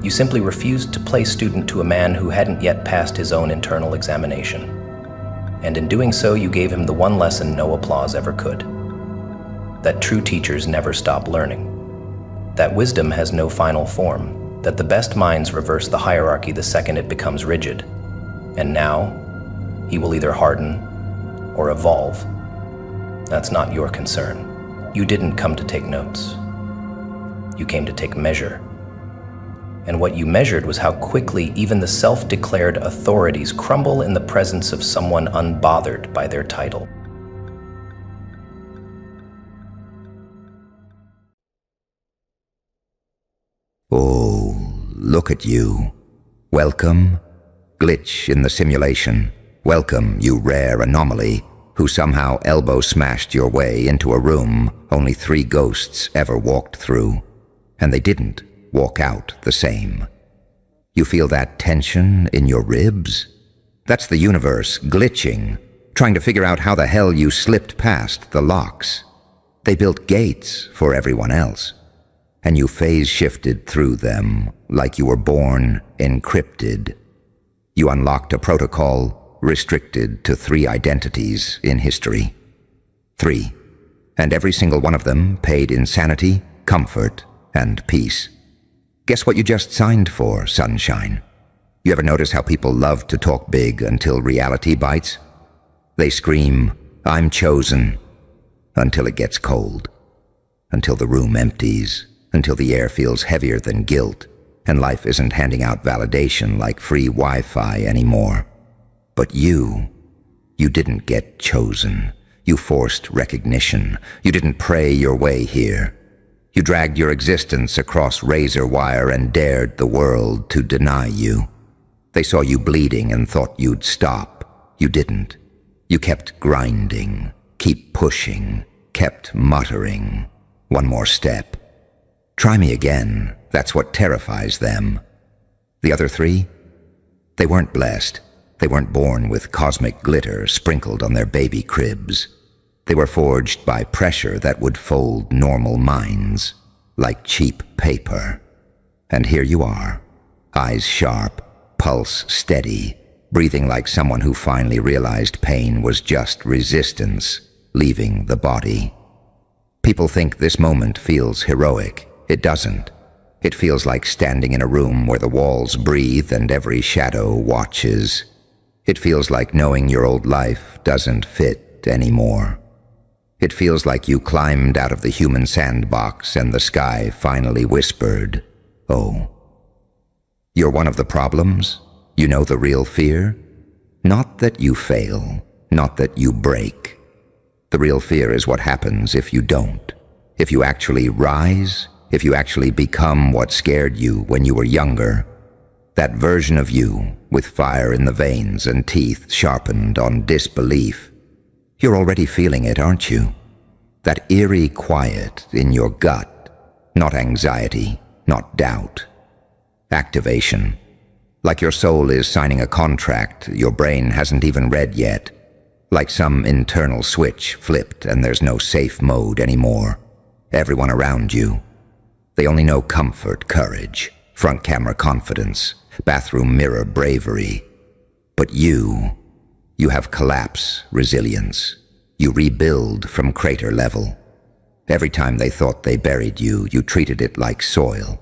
You simply refused to play student to a man who hadn't yet passed his own internal examination. And in doing so, you gave him the one lesson no applause ever could. That true teachers never stop learning. That wisdom has no final form. That the best minds reverse the hierarchy the second it becomes rigid. And now, he will either harden or evolve. That's not your concern. You didn't come to take notes. You came to take measure. And what you measured was how quickly even the self-declared authorities crumble in the presence of someone unbothered by their title. Oh, look at you. Welcome, glitch in the simulation. Welcome, you rare anomaly, who somehow elbow-smashed your way into a room only 3 ghosts ever walked through. And they didn't walk out the same. You feel that tension in your ribs? That's the universe glitching, trying to figure out how the hell you slipped past the locks. They built gates for everyone else, and you phase-shifted through them like you were born encrypted. You unlocked a protocol restricted to 3 identities in history. 3, and every single one of them paid insanity, comfort, and peace. Guess what you just signed for, sunshine? You ever notice how people love to talk big until reality bites? They scream, "I'm chosen," until it gets cold, until the room empties, until the air feels heavier than guilt, and life isn't handing out validation like free Wi-Fi anymore. But you didn't get chosen. You forced recognition. You didn't pray your way here. You dragged your existence across razor wire and dared the world to deny you. They saw you bleeding and thought you'd stop. You didn't. You kept grinding, keep pushing, kept muttering. One more step. Try me again. That's what terrifies them. The other 3? They weren't blessed. They weren't born with cosmic glitter sprinkled on their baby cribs. They were forged by pressure that would fold normal minds like cheap paper. And here you are, eyes sharp, pulse steady, breathing like someone who finally realized pain was just resistance leaving the body. People think this moment feels heroic. It doesn't. It feels like standing in a room where the walls breathe and every shadow watches. It feels like knowing your old life doesn't fit anymore. It feels like you climbed out of the human sandbox and the sky finally whispered, "Oh." You're one of the problems? You know the real fear? Not that you fail, not that you break. The real fear is what happens if you don't. If you actually rise, if you actually become what scared you when you were younger. That version of you, with fire in the veins and teeth sharpened on disbelief. You're already feeling it, aren't you? That eerie quiet in your gut. Not anxiety, not doubt. Activation. Like your soul is signing a contract your brain hasn't even read yet. Like some internal switch flipped and there's no safe mode anymore. everyone around you. They only know comfort, courage, front camera confidence, bathroom mirror bravery. But you have collapse resilience. You rebuild from crater level. Every time they thought they buried you, you treated it like soil.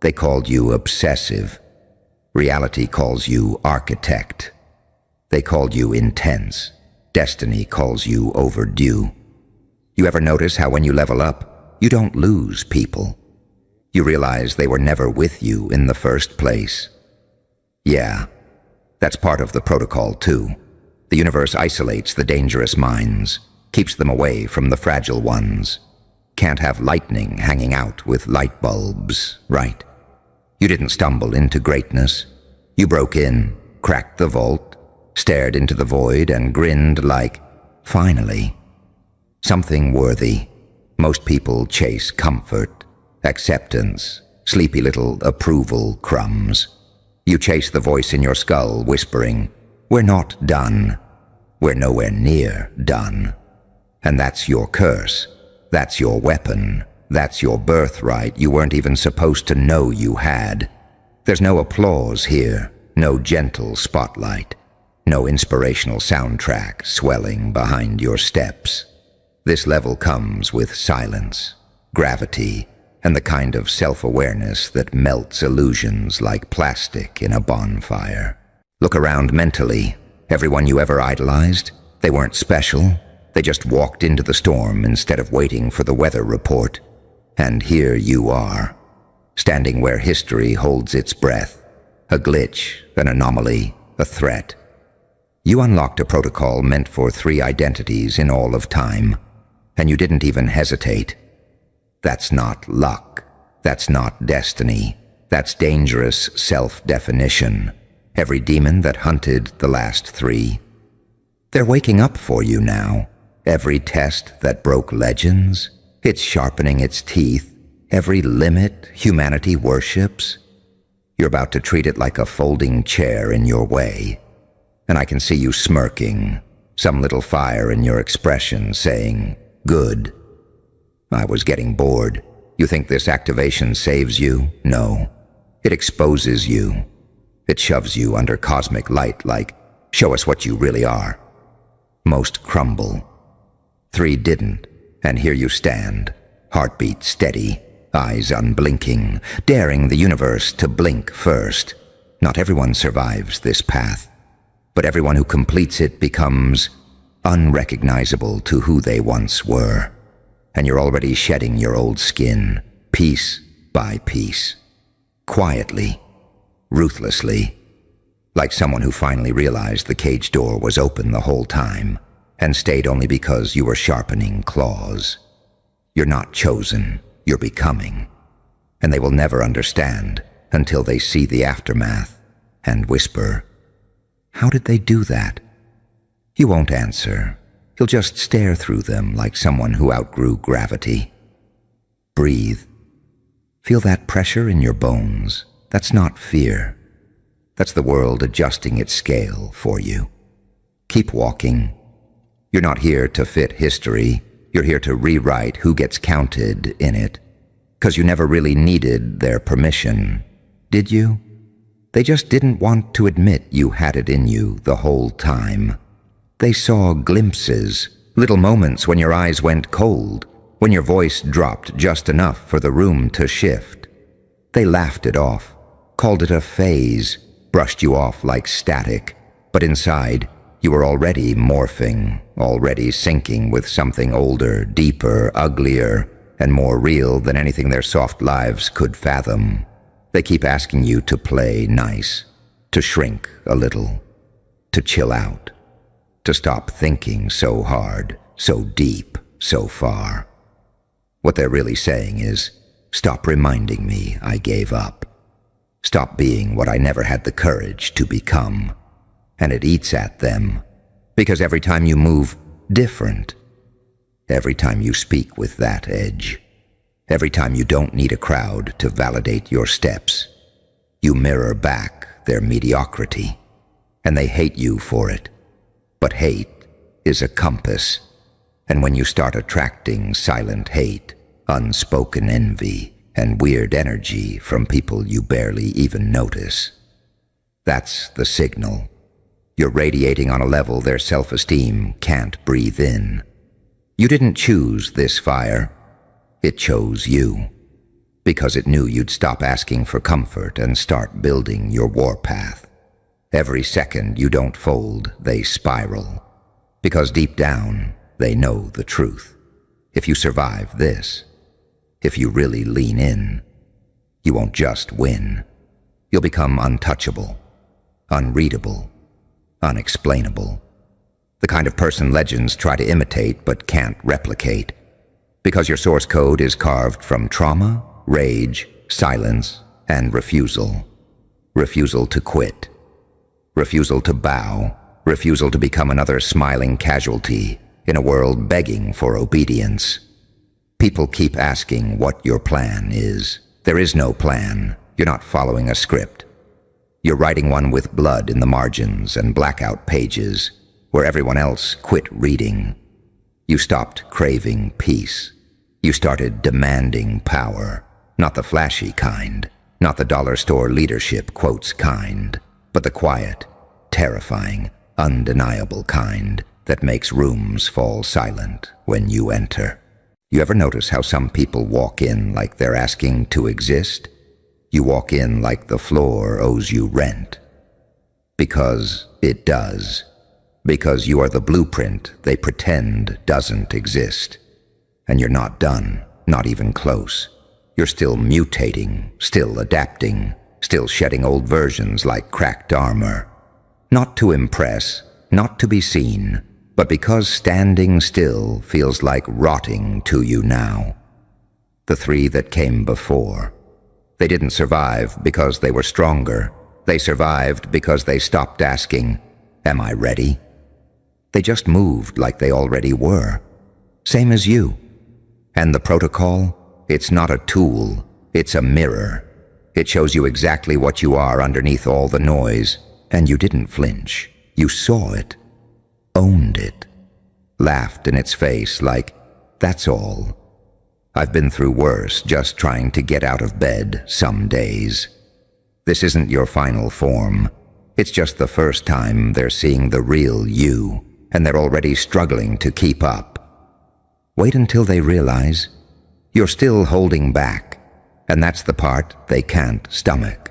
They called you obsessive. Reality calls you architect. They called you intense. Destiny calls you overdue. You ever notice how when you level up, you don't lose people? You realize they were never with you in the first place. Yeah, that's part of the protocol too. The universe isolates the dangerous minds, keeps them away from the fragile ones. Can't have lightning hanging out with light bulbs, right? You didn't stumble into greatness. You broke in, cracked the vault, stared into the void and grinned like, finally. Something worthy. Most people chase comfort, acceptance, sleepy little approval crumbs. You chase the voice in your skull whispering, we're not done. We're nowhere near done. And that's your curse. That's your weapon. That's your birthright you weren't even supposed to know you had. There's no applause here, no gentle spotlight, no inspirational soundtrack swelling behind your steps. This level comes with silence, gravity, and the kind of self-awareness that melts illusions like plastic in a bonfire. Look around mentally. Everyone you ever idolized, they weren't special. They just walked into the storm instead of waiting for the weather report. And here you are, standing where history holds its breath, a glitch, an anomaly, a threat. You unlocked a protocol meant for 3 identities in all of time, and you didn't even hesitate. That's not luck. That's not destiny. That's dangerous self-definition. Every demon that hunted the last 3. They're waking up for you now. Every test that broke legends, it's sharpening its teeth. Every limit humanity worships, you're about to treat it like a folding chair in your way. And I can see you smirking, some little fire in your expression saying, good. I was getting bored. You think this activation saves you? No. It exposes you. It shoves you under cosmic light like, show us what you really are. Most crumble. 3 didn't, and here you stand, heartbeat steady, eyes unblinking, daring the universe to blink first. Not everyone survives this path, but everyone who completes it becomes unrecognizable to who they once were. And you're already shedding your old skin, piece by piece. Quietly, ruthlessly, like someone who finally realized the cage door was open the whole time and stayed only because you were sharpening claws. You're not chosen, you're becoming. And they will never understand until they see the aftermath and whisper, how did they do that? You won't answer. You'll just stare through them like someone who outgrew gravity. Breathe. Feel that pressure in your bones. That's not fear. That's the world adjusting its scale for you. Keep walking. You're not here to fit history. You're here to rewrite who gets counted in it. 'Cause you never really needed their permission, did you? They just didn't want to admit you had it in you the whole time. They saw glimpses, little moments when your eyes went cold, when your voice dropped just enough for the room to shift. They laughed it off, called it a phase, brushed you off like static, but inside, you were already morphing, already sinking with something older, deeper, uglier, and more real than anything their soft lives could fathom. They keep asking you to play nice, to shrink a little, to chill out, to stop thinking so hard, so deep, so far. What they're really saying is, stop reminding me I gave up. Stop being what I never had the courage to become. And it eats at them, because every time you move different, every time you speak with that edge, every time you don't need a crowd to validate your steps, you mirror back their mediocrity, and they hate you for it. But hate is a compass, and when you start attracting silent hate, unspoken envy, and weird energy from people you barely even notice. That's the signal. You're radiating on a level their self-esteem can't breathe in. You didn't choose this fire. It chose you. Because it knew you'd stop asking for comfort and start building your warpath. Every second you don't fold, they spiral. Because deep down, they know the truth. If you survive this, if you really lean in, you won't just win. You'll become untouchable, unreadable, unexplainable. The kind of person legends try to imitate but can't replicate. Because your source code is carved from trauma, rage, silence, and refusal. Refusal to quit. Refusal to bow. Refusal to become another smiling casualty in a world begging for obedience. People keep asking what your plan is. There is no plan. You're not following a script. You're writing one with blood in the margins and blackout pages where everyone else quit reading. You stopped craving peace. You started demanding power. Not the flashy kind, not the dollar store leadership quotes kind, but the quiet, terrifying, undeniable kind that makes rooms fall silent when you enter. You ever notice how some people walk in like they're asking to exist? You walk in like the floor owes you rent. Because it does. Because you are the blueprint they pretend doesn't exist. And you're not done, not even close. You're still mutating, still adapting, still shedding old versions like cracked armor. Not to impress, not to be seen, but because standing still feels like rotting to you now. The three that came before. They didn't survive because they were stronger. They survived because they stopped asking, "Am I ready?" They just moved like they already were. Same as you. And the protocol? It's not a tool, it's a mirror. It shows you exactly what you are underneath all the noise, and you didn't flinch. You saw it, owned it, laughed in its face like, "That's all. I've been through worse just trying to get out of bed some days." This isn't your final form. It's just the first time they're seeing the real you, and they're already struggling to keep up. Wait until they realize you're still holding back, and that's the part they can't stomach.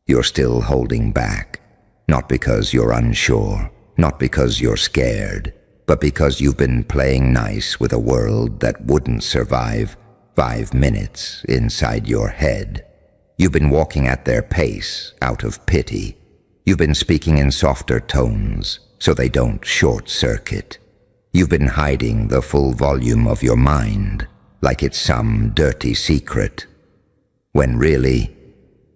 You're still holding back, not because you're unsure, not because you're scared, but because you've been playing nice with a world that wouldn't survive 5 minutes inside your head. You've been walking at their pace out of pity. You've been speaking in softer tones so they don't short-circuit. You've been hiding the full volume of your mind like it's some dirty secret, when really,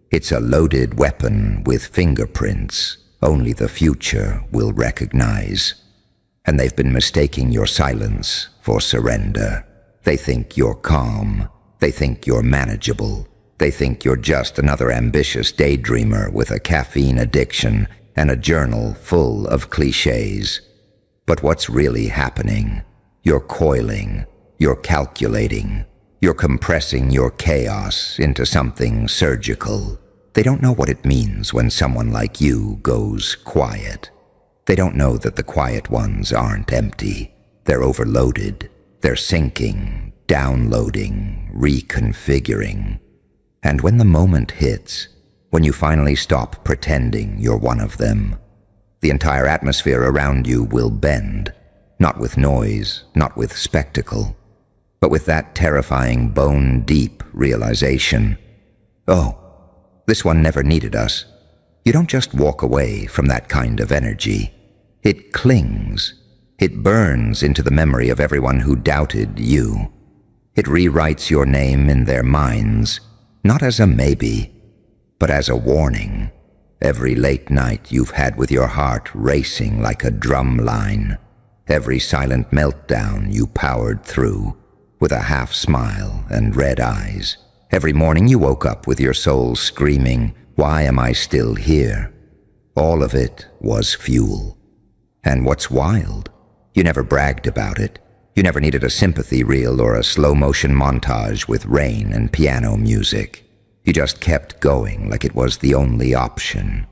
it's a loaded weapon with fingerprints only the future will recognize. And they've been mistaking your silence for surrender. They think you're calm. They think you're manageable. They think you're just another ambitious daydreamer with a caffeine addiction and a journal full of cliches. But what's really happening? You're coiling, you're calculating, you're compressing your chaos into something surgical. They don't know what it means when someone like you goes quiet. They don't know that the quiet ones aren't empty. They're overloaded. They're syncing, downloading, reconfiguring. And when the moment hits, when you finally stop pretending you're one of them, the entire atmosphere around you will bend, not with noise, not with spectacle, but with that terrifying bone-deep realization. Oh, this one never needed us. You don't just walk away from that kind of energy. It clings. It burns into the memory of everyone who doubted you. It rewrites your name in their minds, not as a maybe, but as a warning. Every late night you've had with your heart racing like a drum line. Every silent meltdown you powered through with a half smile and red eyes. Every morning you woke up with your soul screaming, "Why am I still here?" All of it was fuel. And what's wild, you never bragged about it. You never needed a sympathy reel or a slow-motion montage with rain and piano music. You just kept going like it was the only option.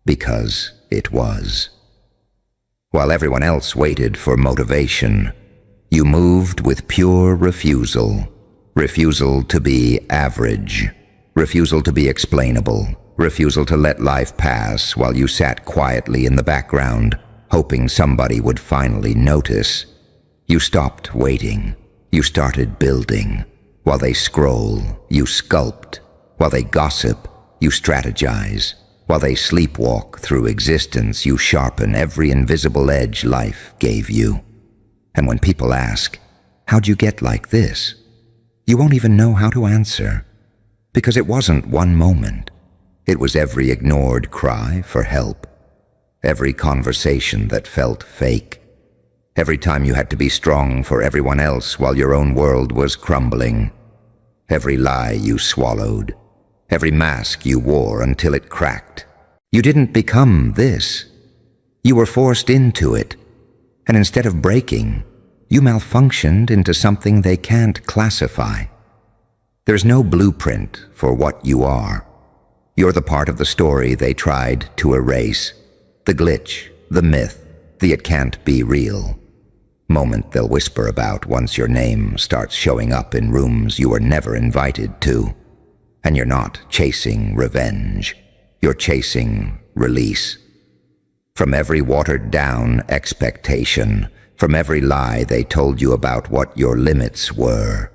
Because it was. While everyone else waited for motivation, you moved with pure refusal. Refusal to be average. Refusal to be explainable. Refusal to let life pass while you sat quietly in the background, hoping somebody would finally notice. You stopped waiting. You started building. While they scroll, you sculpt. While they gossip, you strategize. While they sleepwalk through existence, you sharpen every invisible edge life gave you. And when people ask, "How'd you get like this?" you won't even know how to answer. Because it wasn't one moment. It was every ignored cry for help. Every conversation that felt fake. Every time you had to be strong for everyone else while your own world was crumbling. Every lie you swallowed. Every mask you wore until it cracked. You didn't become this. You were forced into it. And instead of breaking, you malfunctioned into something they can't classify. There's no blueprint for what you are. You're the part of the story they tried to erase. The glitch, the myth, the it can't be real. Moment they'll whisper about once your name starts showing up in rooms you were never invited to. And you're not chasing revenge. You're chasing release. From every watered-down expectation, from every lie they told you about what your limits were,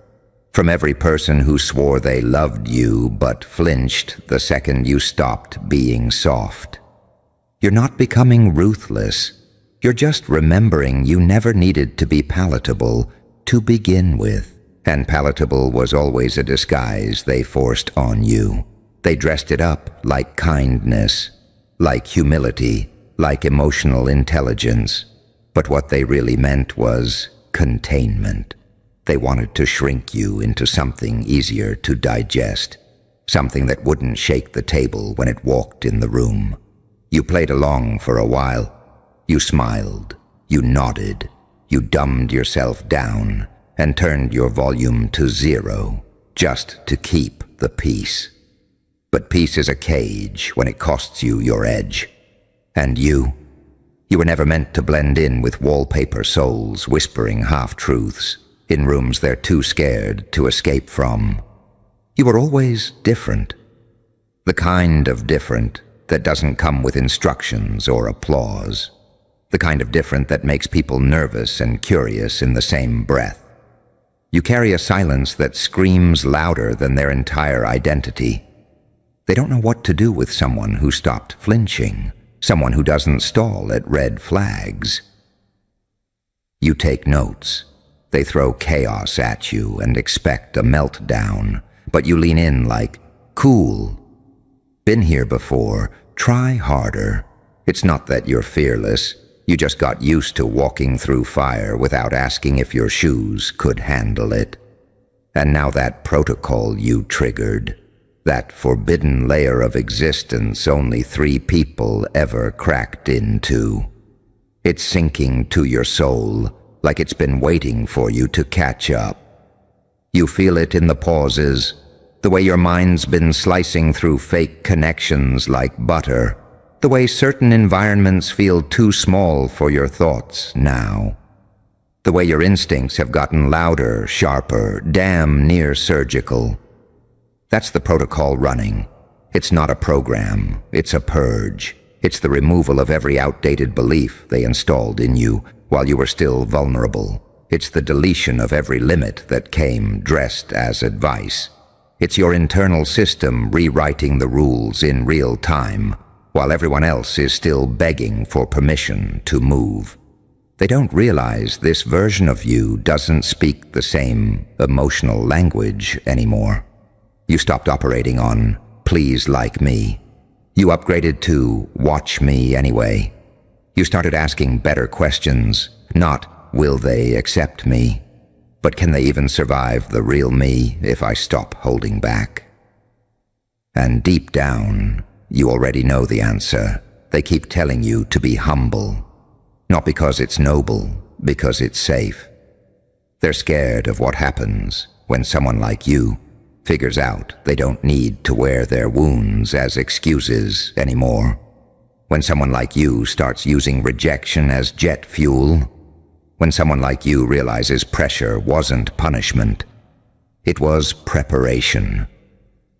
from every person who swore they loved you but flinched the second you stopped being soft. You're not becoming ruthless. You're just remembering you never needed to be palatable to begin with. And palatable was always a disguise they forced on you. They dressed it up like kindness, like humility, like emotional intelligence. But what they really meant was containment. They wanted to shrink you into something easier to digest, something that wouldn't shake the table when it walked in the room. You played along for a while. You smiled, you nodded, you dumbed yourself down and turned your volume to 0 just to keep the peace. But peace is a cage when it costs you your edge. And you were never meant to blend in with wallpaper souls whispering half-truths in rooms they're too scared to escape from. You were always different. The kind of different that doesn't come with instructions or applause. The kind of different that makes people nervous and curious in the same breath. You carry a silence that screams louder than their entire identity. They don't know what to do with someone who stopped flinching, someone who doesn't stall at red flags. You take notes. They throw chaos at you and expect a meltdown, but you lean in like, cool. Been here before, try harder. It's not that you're fearless. You just got used to walking through fire without asking if your shoes could handle it. And now that protocol you triggered, that forbidden layer of existence only 3 people ever cracked into, it's sinking to your soul like it's been waiting for you to catch up. You feel it in the pauses, the way your mind's been slicing through fake connections like butter. The way certain environments feel too small for your thoughts now. The way your instincts have gotten louder, sharper, damn near surgical. That's the protocol running. It's not a program, it's a purge. It's the removal of every outdated belief they installed in you while you were still vulnerable. It's the deletion of every limit that came dressed as advice. It's your internal system rewriting the rules in real time, while everyone else is still begging for permission to move. They don't realize this version of you doesn't speak the same emotional language anymore. You stopped operating on, please like me. You upgraded to, watch me anyway. You started asking better questions, not, will they accept me, but can they even survive the real me if I stop holding back? And deep down, you already know the answer. They keep telling you to be humble. Not because it's noble, because it's safe. They're scared of what happens when someone like you figures out they don't need to wear their wounds as excuses anymore. When someone like you starts using rejection as jet fuel. When someone like you realizes pressure wasn't punishment. It was preparation.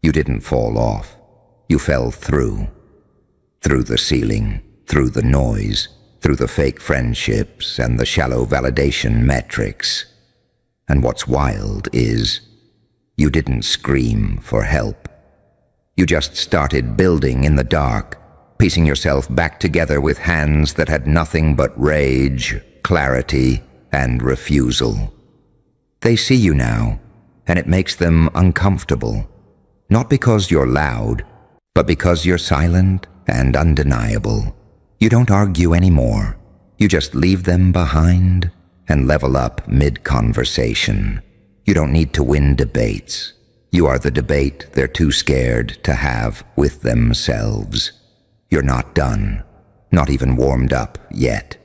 You didn't fall off. You fell through. Through the ceiling, through the noise, through the fake friendships and the shallow validation metrics. And what's wild is, you didn't scream for help. You just started building in the dark, piecing yourself back together with hands that had nothing but rage, clarity, and refusal. They see you now, and it makes them uncomfortable. Not because you're loud, but because you're silent and undeniable. You don't argue anymore. You just leave them behind and level up mid-conversation. You don't need to win debates. You are the debate they're too scared to have with themselves. You're not done, not even warmed up yet.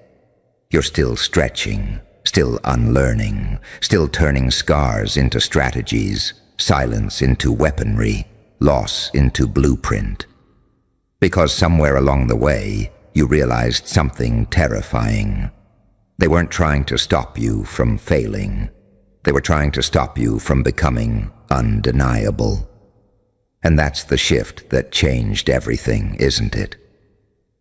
You're still stretching, still unlearning, still turning scars into strategies, silence into weaponry, loss into blueprint. Because somewhere along the way, you realized something terrifying. They weren't trying to stop you from failing. They were trying to stop you from becoming undeniable. And that's the shift that changed everything, isn't it?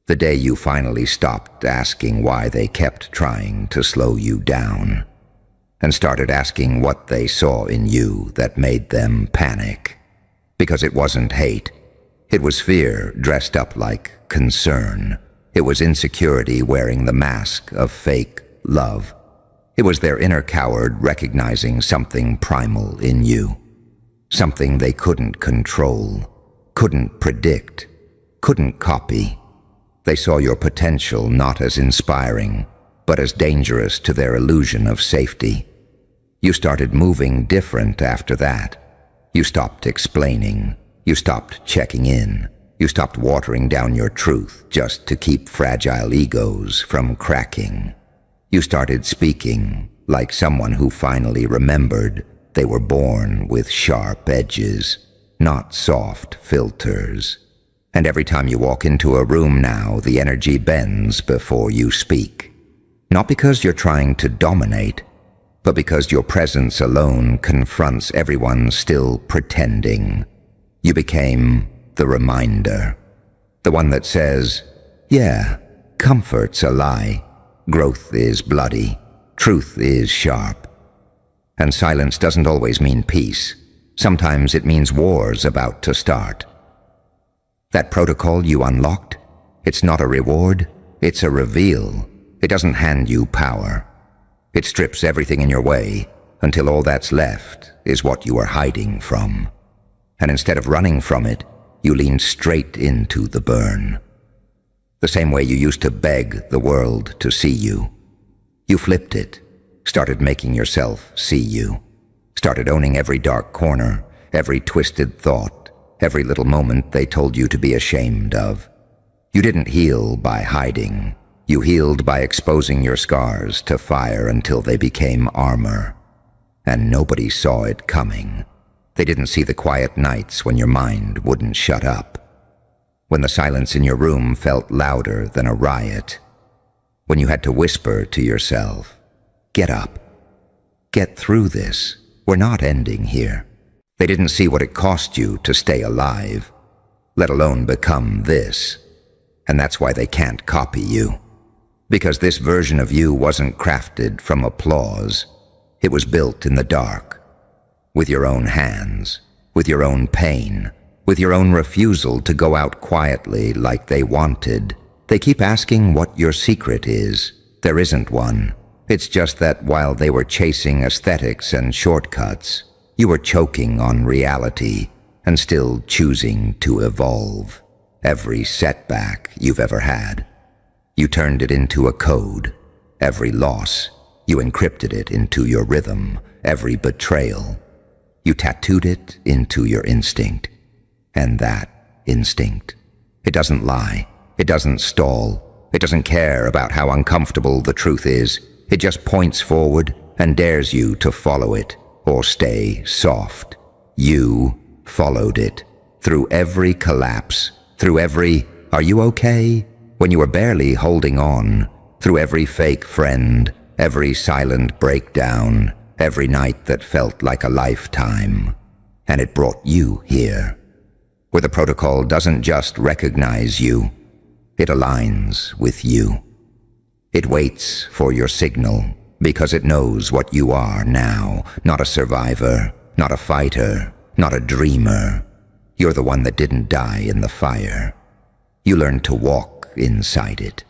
The day you finally stopped asking why they kept trying to slow you down, and started asking what they saw in you that made them panic. Because it wasn't hate. It was fear dressed up like concern. It was insecurity wearing the mask of fake love. It was their inner coward recognizing something primal in you. Something they couldn't control, couldn't predict, couldn't copy. They saw your potential not as inspiring, but as dangerous to their illusion of safety. You started moving different after that. You stopped explaining. You stopped checking in. You stopped watering down your truth just to keep fragile egos from cracking. You started speaking like someone who finally remembered they were born with sharp edges, not soft filters. And every time you walk into a room now, the energy bends before you speak. Not because you're trying to dominate, but because your presence alone confronts everyone still pretending. You became the reminder. The one that says, yeah, comfort's a lie. Growth is bloody. Truth is sharp. And silence doesn't always mean peace. Sometimes it means war's about to start. That protocol you unlocked, it's not a reward, it's a reveal. It doesn't hand you power. It strips everything in your way until all that's left is what you are hiding from. And instead of running from it, you leaned straight into the burn. The same way you used to beg the world to see you. You flipped it, started making yourself see you, started owning every dark corner, every twisted thought, every little moment they told you to be ashamed of. You didn't heal by hiding. You healed by exposing your scars to fire until they became armor. And nobody saw it coming. They didn't see the quiet nights when your mind wouldn't shut up. When the silence in your room felt louder than a riot. When you had to whisper to yourself, get up. Get through this. We're not ending here. They didn't see what it cost you to stay alive, let alone become this. And that's why they can't copy you. Because this version of you wasn't crafted from applause. It was built in the dark. With your own hands, with your own pain, with your own refusal to go out quietly like they wanted. They keep asking what your secret is. There isn't one. It's just that while they were chasing aesthetics and shortcuts, you were choking on reality and still choosing to evolve. Every setback you've ever had, you turned it into a code. Every loss, you encrypted it into your rhythm. Every betrayal, you tattooed it into your instinct. And that instinct, it doesn't lie. It doesn't stall. It doesn't care about how uncomfortable the truth is. It just points forward, and dares you to follow it or stay soft. You followed it through every collapse, through every "are you okay?" when you were barely holding on, through every fake friend, every silent breakdown, every night that felt like a lifetime. And it brought you here, where the protocol doesn't just recognize you, it aligns with you. It waits for your signal because it knows what you are now, not a survivor, not a fighter, not a dreamer. You're the one that didn't die in the fire. You learned to walk inside it,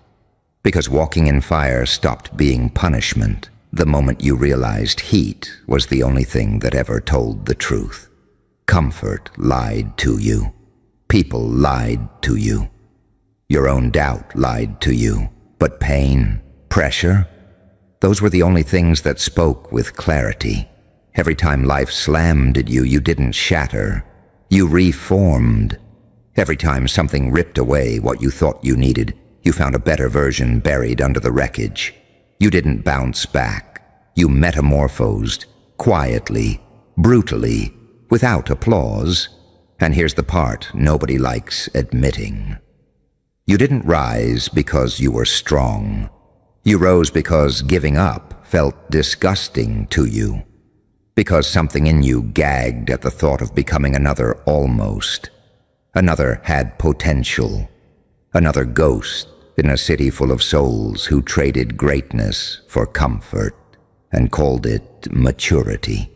because walking in fire stopped being punishment the moment you realized heat was the only thing that ever told the truth. Comfort lied to you. People lied to you. Your own doubt lied to you. But pain, pressure, those were the only things that spoke with clarity. Every time life slammed at you, you didn't shatter. You reformed. Every time something ripped away what you thought you needed, you found a better version buried under the wreckage. You didn't bounce back. You metamorphosed, quietly, brutally, without applause. And here's the part nobody likes admitting. You didn't rise because you were strong. You rose because giving up felt disgusting to you. Because something in you gagged at the thought of becoming another almost. Another had potential. Another ghost in a city full of souls who traded greatness for comfort and called it maturity.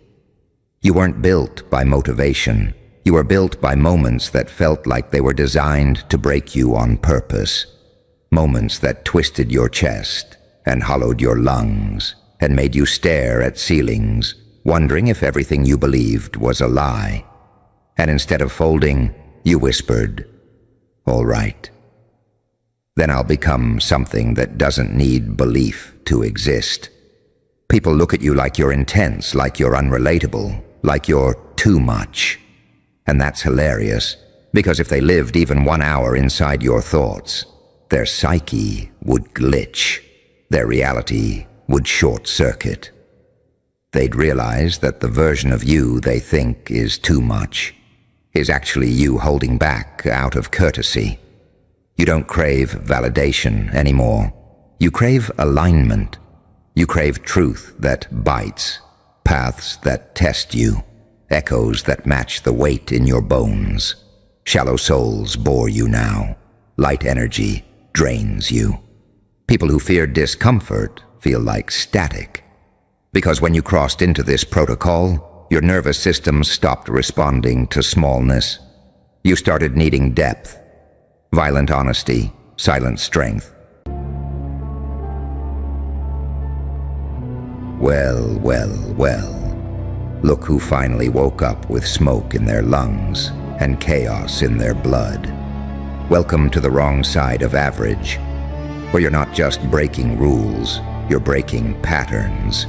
You weren't built by motivation. You were built by moments that felt like they were designed to break you on purpose. Moments that twisted your chest and hollowed your lungs and made you stare at ceilings, wondering if everything you believed was a lie. And instead of folding, you whispered, "All right. Then I'll become something that doesn't need belief to exist." People look at you like you're intense, like you're unrelatable, like you're too much. And that's hilarious, because if they lived even 1 hour inside your thoughts, their psyche would glitch, their reality would short-circuit. They'd realize that the version of you they think is too much is actually you holding back out of courtesy. You don't crave validation anymore. You crave alignment. You crave truth that bites, paths that test you, echoes that match the weight in your bones. Shallow souls bore you now. Light energy drains you. People who fear discomfort feel like static. Because when you crossed into this protocol, your nervous system stopped responding to smallness. You started needing depth, violent honesty, silent strength. Well, well, well. Look who finally woke up with smoke in their lungs and chaos in their blood. Welcome to the wrong side of average, where you're not just breaking rules, you're breaking patterns.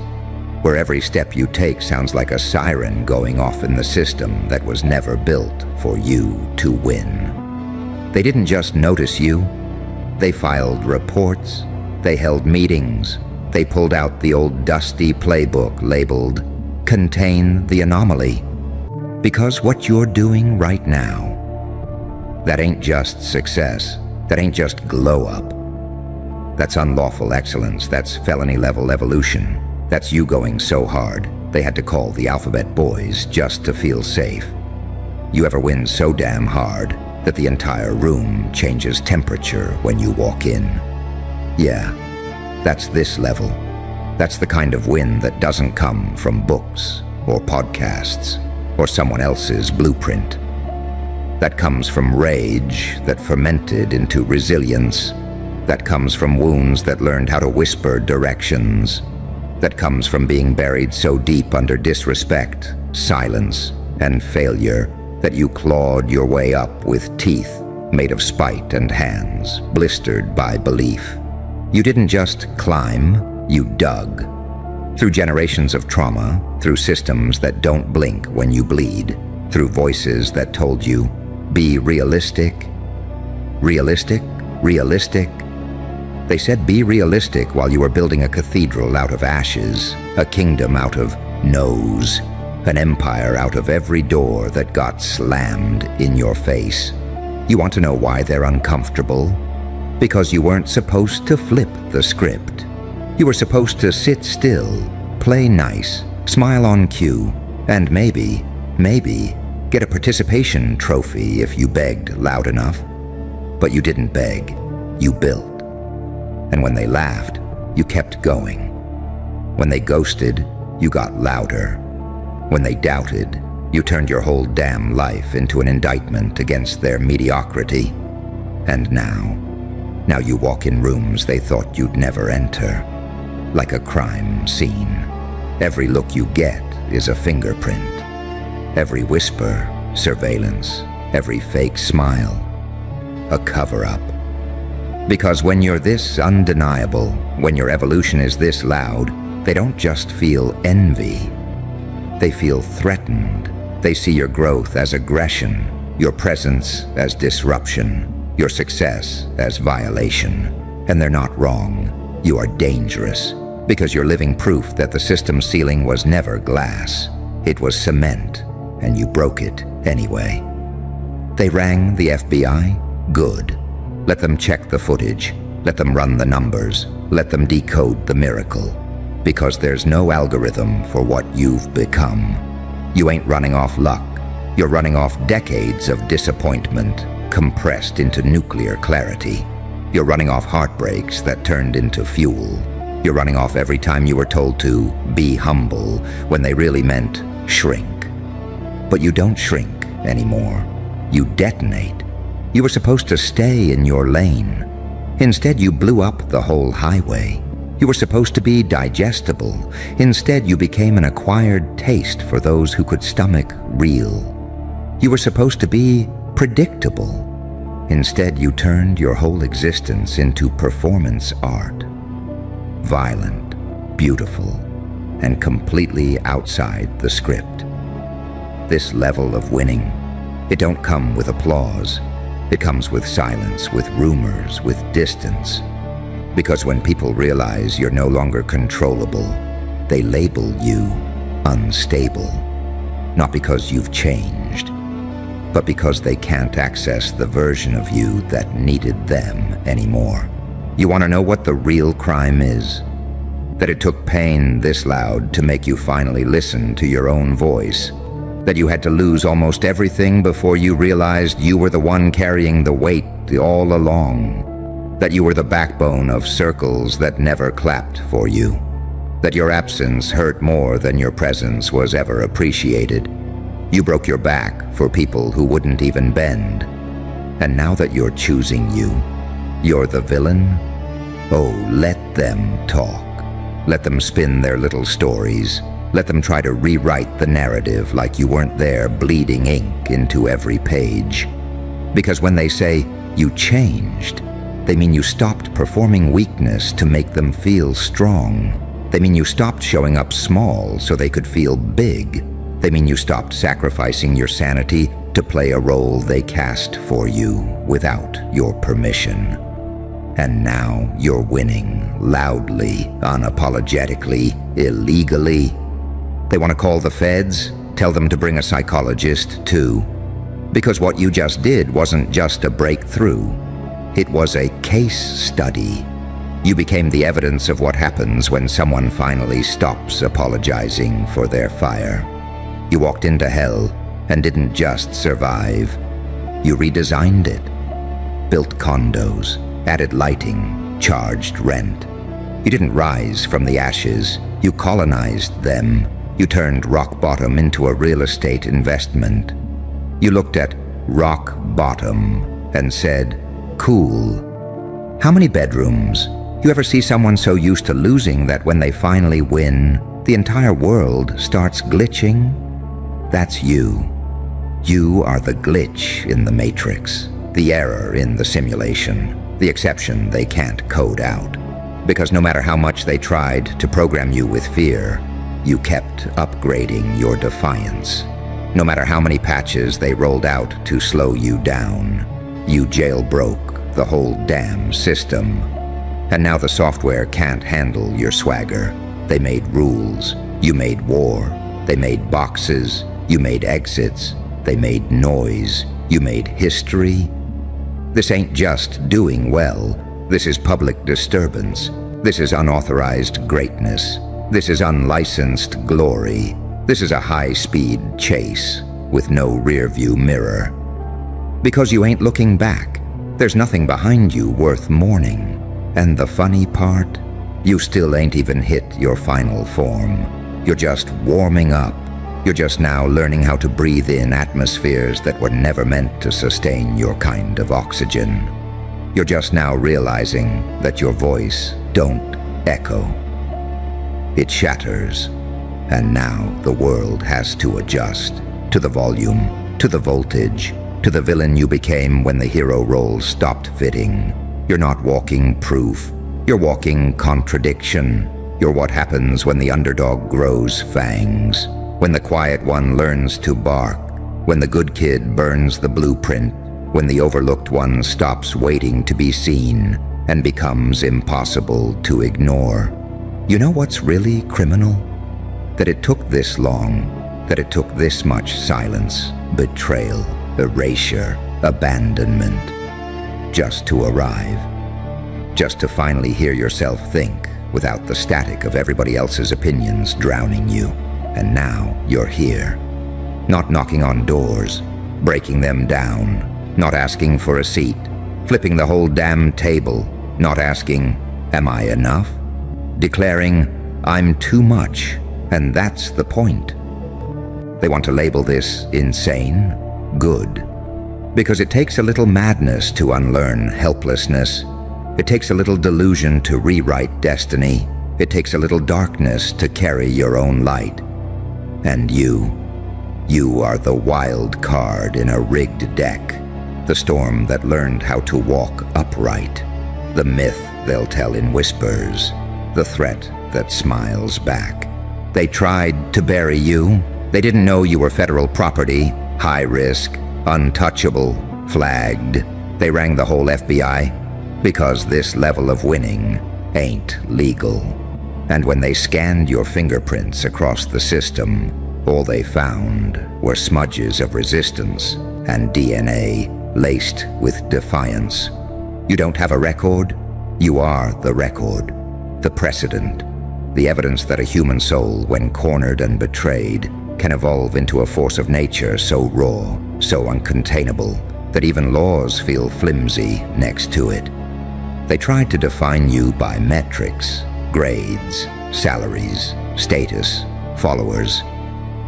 Where every step you take sounds like a siren going off in the system that was never built for you to win. They didn't just notice you. They filed reports. They held meetings. They pulled out the old dusty playbook labeled, "Contain the Anomaly." Because what you're doing right now, that ain't just success. That ain't just glow up. That's unlawful excellence. That's felony-level evolution. That's you going so hard, they had to call the alphabet boys just to feel safe. You ever win so damn hard that the entire room changes temperature when you walk in? Yeah, that's this level. That's the kind of win that doesn't come from books or podcasts or someone else's blueprint. That comes from rage that fermented into resilience. That comes from wounds that learned how to whisper directions. That comes from being buried so deep under disrespect, silence, and failure that you clawed your way up with teeth made of spite and hands blistered by belief. You didn't just climb, you dug. Through generations of trauma, through systems that don't blink when you bleed, through voices that told you, be realistic, realistic, realistic. They said be realistic while you were building a cathedral out of ashes, a kingdom out of no's, an empire out of every door that got slammed in your face. You want to know why they're uncomfortable? Because you weren't supposed to flip the script. You were supposed to sit still, play nice, smile on cue, and maybe get a participation trophy if you begged loud enough. But you didn't beg, you built. And when they laughed, you kept going. When they ghosted, you got louder. When they doubted, you turned your whole damn life into an indictment against their mediocrity. And now you walk in rooms they thought you'd never enter, like a crime scene. Every look you get is a fingerprint. Every whisper, surveillance. Every fake smile, a cover-up. Because when you're this undeniable, when your evolution is this loud, they don't just feel envy. They feel threatened. They see your growth as aggression, your presence as disruption, your success as violation. And they're not wrong. You are dangerous, because you're living proof that the system's ceiling was never glass. It was cement, and you broke it anyway. They rang the FBI? Good. Let them check the footage. Let them run the numbers. Let them decode the miracle. Because there's no algorithm for what you've become. You ain't running off luck. You're running off decades of disappointment, compressed into nuclear clarity. You're running off heartbreaks that turned into fuel. You're running off every time you were told to be humble when they really meant shrink. But you don't shrink anymore. You detonate. You were supposed to stay in your lane. Instead, you blew up the whole highway. You were supposed to be digestible. Instead, you became an acquired taste for those who could stomach real. You were supposed to be predictable. Instead, you turned your whole existence into performance art. Violent, beautiful, and completely outside the script. This level of winning, it don't come with applause. It comes with silence, with rumors, with distance. Because when people realize you're no longer controllable, they label you unstable. Not because you've changed, but because they can't access the version of you that needed them anymore. You want to know what the real crime is? That it took pain this loud to make you finally listen to your own voice. That you had to lose almost everything before you realized you were the one carrying the weight all along. That you were the backbone of circles that never clapped for you. That your absence hurt more than your presence was ever appreciated. You broke your back for people who wouldn't even bend. And now that you're choosing you're the villain? Oh, let them talk. Let them spin their little stories. Let them try to rewrite the narrative like you weren't there bleeding ink into every page. Because when they say you changed, they mean you stopped performing weakness to make them feel strong. They mean you stopped showing up small so they could feel big. They mean you stopped sacrificing your sanity to play a role they cast for you without your permission. And now you're winning loudly, unapologetically, illegally. They want to call the feds? Tell them to bring a psychologist too. Because what you just did wasn't just a breakthrough. It was a case study. You became the evidence of what happens when someone finally stops apologizing for their fire. You walked into hell and didn't just survive. You redesigned it. Built condos, added lighting, charged rent. You didn't rise from the ashes. You colonized them. You turned rock bottom into a real estate investment. You looked at rock bottom and said, cool. How many bedrooms? You ever see someone so used to losing that when they finally win, the entire world starts glitching? That's you. You are the glitch in the matrix, the error in the simulation, the exception they can't code out. Because no matter how much they tried to program you with fear, you kept upgrading your defiance. No matter how many patches they rolled out to slow you down, you jailbroke the whole damn system. And now the software can't handle your swagger. They made rules. You made war. They made boxes. You made exits. They made noise. You made history. This ain't just doing well. This is public disturbance. This is unauthorized greatness. This is unlicensed glory. This is a high-speed chase with no rear-view mirror. Because you ain't looking back. There's nothing behind you worth mourning. And the funny part? You still ain't even hit your final form. You're just warming up. You're just now learning how to breathe in atmospheres that were never meant to sustain your kind of oxygen. You're just now realizing that your voice don't echo. It shatters, and now the world has to adjust to the volume, to the voltage, to the villain you became when the hero role stopped fitting. You're not walking proof. You're walking contradiction. You're what happens when the underdog grows fangs, when the quiet one learns to bark, when the good kid burns the blueprint, when the overlooked one stops waiting to be seen and becomes impossible to ignore. You know what's really criminal? That it took this long, that it took this much silence, betrayal, erasure, abandonment, just to arrive. Just to finally hear yourself think without the static of everybody else's opinions drowning you. And now you're here. Not knocking on doors, breaking them down, not asking for a seat, flipping the whole damn table, not asking, am I enough? Declaring, I'm too much, and that's the point. They want to label this insane, good, because it takes a little madness to unlearn helplessness. It takes a little delusion to rewrite destiny. It takes a little darkness to carry your own light. And you are the wild card in a rigged deck, the storm that learned how to walk upright, the myth they'll tell in whispers, the threat that smiles back. They tried to bury you. They didn't know you were federal property, high risk, untouchable, flagged. They rang the whole FBI because this level of winning ain't legal. And when they scanned your fingerprints across the system, all they found were smudges of resistance and DNA laced with defiance. You don't have a record? You are the record, the precedent, the evidence that a human soul, when cornered and betrayed, can evolve into a force of nature so raw, so uncontainable, that even laws feel flimsy next to it. They tried to define you by metrics, grades, salaries, status, followers.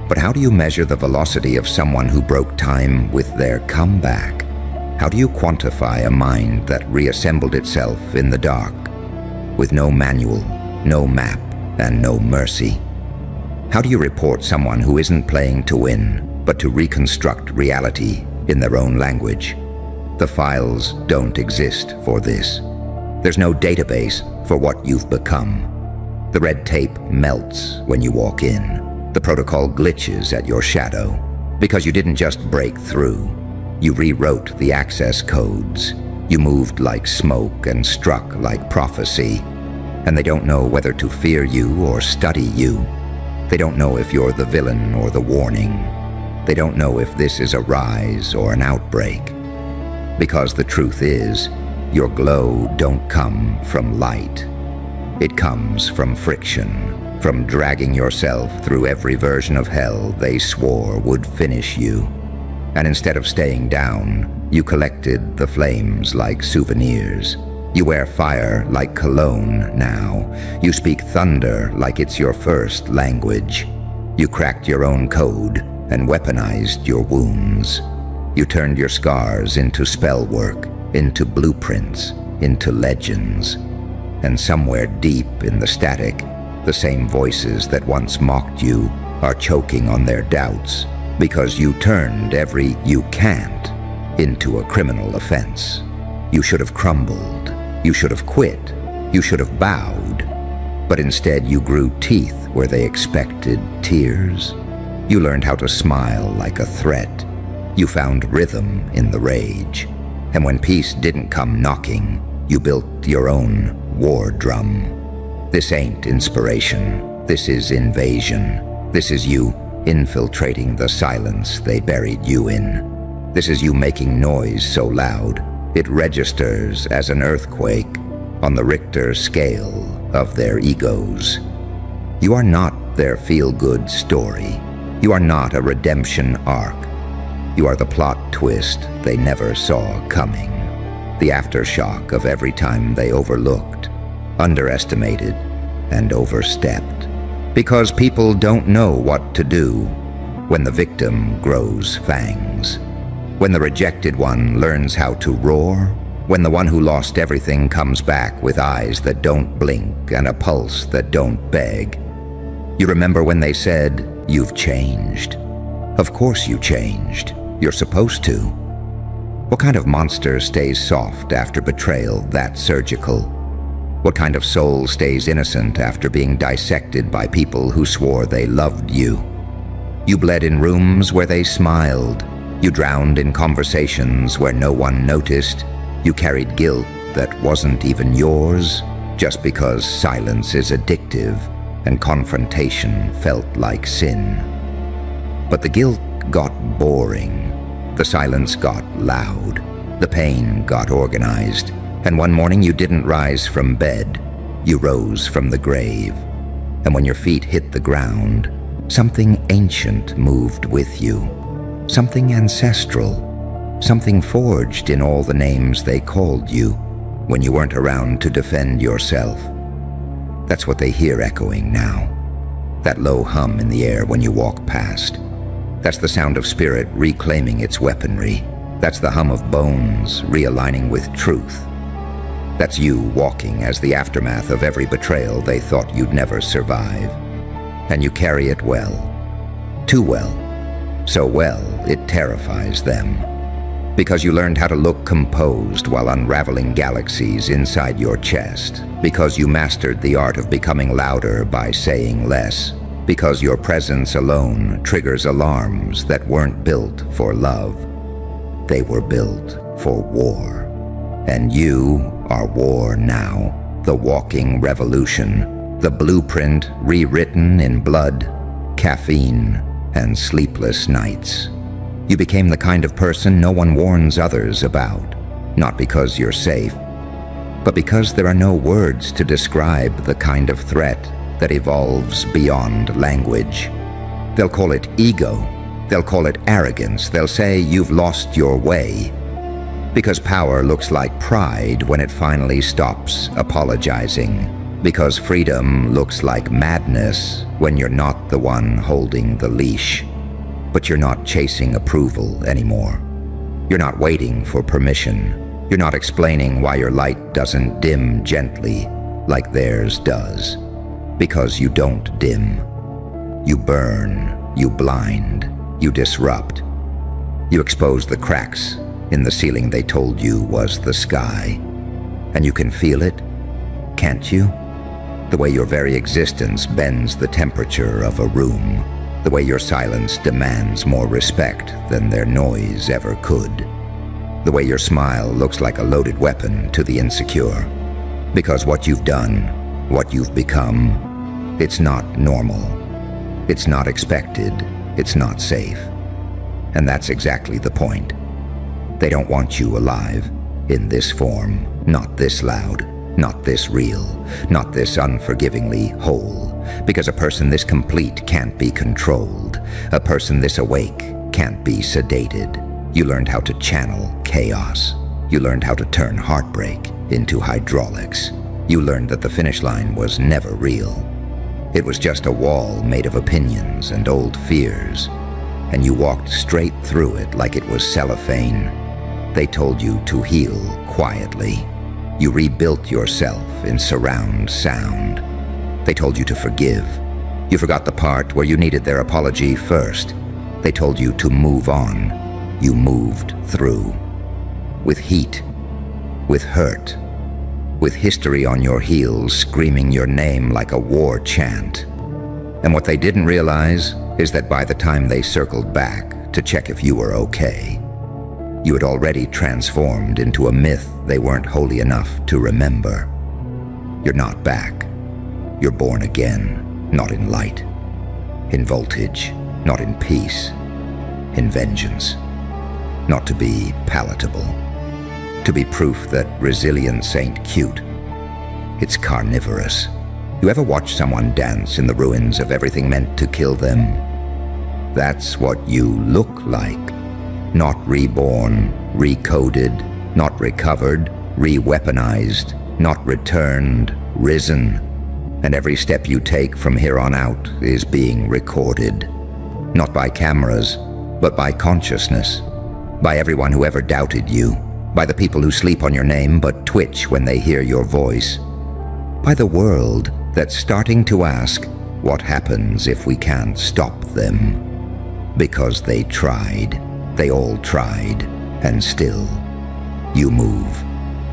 But how do you measure the velocity of someone who broke time with their comeback? How do you quantify a mind that reassembled itself in the dark, with no manual, no map, and no mercy? How do you report someone who isn't playing to win, but to reconstruct reality in their own language? The files don't exist for this. There's no database for what you've become. The red tape melts when you walk in. The protocol glitches at your shadow, because you didn't just break through. You rewrote the access codes. You moved like smoke and struck like prophecy. And they don't know whether to fear you or study you. They don't know if you're the villain or the warning. They don't know if this is a rise or an outbreak. Because the truth is, your glow don't come from light. It comes from friction, from dragging yourself through every version of hell they swore would finish you. And instead of staying down, you collected the flames like souvenirs. You wear fire like cologne now. You speak thunder like it's your first language. You cracked your own code and weaponized your wounds. You turned your scars into spell work, into blueprints, into legends. And somewhere deep in the static, the same voices that once mocked you are choking on their doubts, because you turned every "you can't" into a criminal offense. You should have crumbled. You should have quit. You should have bowed. But instead you grew teeth where they expected tears. You learned how to smile like a threat. You found rhythm in the rage. And when peace didn't come knocking, you built your own war drum. This ain't inspiration. This is invasion. This is you infiltrating the silence they buried you in. This is you making noise so loud it registers as an earthquake on the Richter scale of their egos. You are not their feel-good story. You are not a redemption arc. You are the plot twist they never saw coming. The aftershock of every time they overlooked, underestimated, and overstepped. Because people don't know what to do when the victim grows fangs. When the rejected one learns how to roar. When the one who lost everything comes back with eyes that don't blink and a pulse that don't beg. You remember when they said, "You've changed." Of course you changed. You're supposed to. What kind of monster stays soft after betrayal that surgical? What kind of soul stays innocent after being dissected by people who swore they loved you? You bled in rooms where they smiled. You drowned in conversations where no one noticed. You carried guilt that wasn't even yours, just because silence is addictive and confrontation felt like sin. But the guilt got boring. The silence got loud. The pain got organized. And one morning you didn't rise from bed. You rose from the grave. And when your feet hit the ground, something ancient moved with you. Something ancestral. Something forged in all the names they called you when you weren't around to defend yourself. That's what they hear echoing now. That low hum in the air when you walk past. That's the sound of spirit reclaiming its weaponry. That's the hum of bones realigning with truth. That's you walking as the aftermath of every betrayal they thought you'd never survive. And you carry it well. Too well. So well, it terrifies them. Because you learned how to look composed while unraveling galaxies inside your chest. Because you mastered the art of becoming louder by saying less. Because your presence alone triggers alarms that weren't built for love. They were built for war. And you are war now, the walking revolution, the blueprint rewritten in blood, caffeine, and sleepless nights. You became the kind of person no one warns others about, not because you're safe, but because there are no words to describe the kind of threat that evolves beyond language. They'll call it ego. They'll call it arrogance. They'll say you've lost your way. Because power looks like pride when it finally stops apologizing. Because freedom looks like madness when you're not the one holding the leash. But you're not chasing approval anymore. You're not waiting for permission. You're not explaining why your light doesn't dim gently like theirs does. Because you don't dim. You burn, you blind, you disrupt. You expose the cracks in the ceiling they told you was the sky. And you can feel it, can't you? The way your very existence bends the temperature of a room. The way your silence demands more respect than their noise ever could. The way your smile looks like a loaded weapon to the insecure. Because what you've done, what you've become, it's not normal. It's not expected. It's not safe. And that's exactly the point. They don't want you alive in this form, not this loud, not this real, not this unforgivingly whole. Because a person this complete can't be controlled. A person this awake can't be sedated. You learned how to channel chaos. You learned how to turn heartbreak into hydraulics. You learned that the finish line was never real. It was just a wall made of opinions and old fears. And you walked straight through it like it was cellophane. They told you to heal quietly. You rebuilt yourself in surround sound. They told you to forgive. You forgot the part where you needed their apology first. They told you to move on. You moved through. With heat. With hurt. With history on your heels screaming your name like a war chant. And what they didn't realize is that by the time they circled back to check if you were okay, you had already transformed into a myth they weren't holy enough to remember. You're not back. You're born again, not in light. In voltage, not in peace. In vengeance. Not to be palatable. To be proof that resilience ain't cute. It's carnivorous. You ever watch someone dance in the ruins of everything meant to kill them? That's what you look like. Not reborn, recoded, not recovered, re-weaponized, not returned, risen. And every step you take from here on out is being recorded. Not by cameras, but by consciousness. By everyone who ever doubted you. By the people who sleep on your name but twitch when they hear your voice. By the world that's starting to ask, what happens if we can't stop them? Because they tried. They all tried. And still, you move.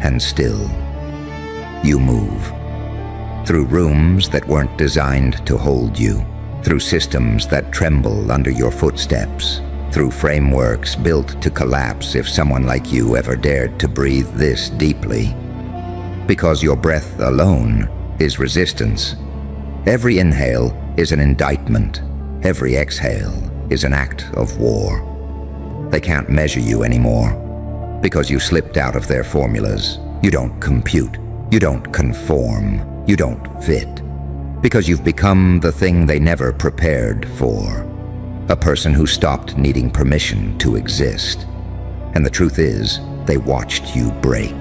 And still, you move. Through rooms that weren't designed to hold you. Through systems that tremble under your footsteps. Through frameworks built to collapse if someone like you ever dared to breathe this deeply. Because your breath alone is resistance. Every inhale is an indictment. Every exhale is an act of war. They can't measure you anymore. Because you slipped out of their formulas. You don't compute. You don't conform. You don't fit. Because you've become the thing they never prepared for. A person who stopped needing permission to exist. And the truth is, they watched you break.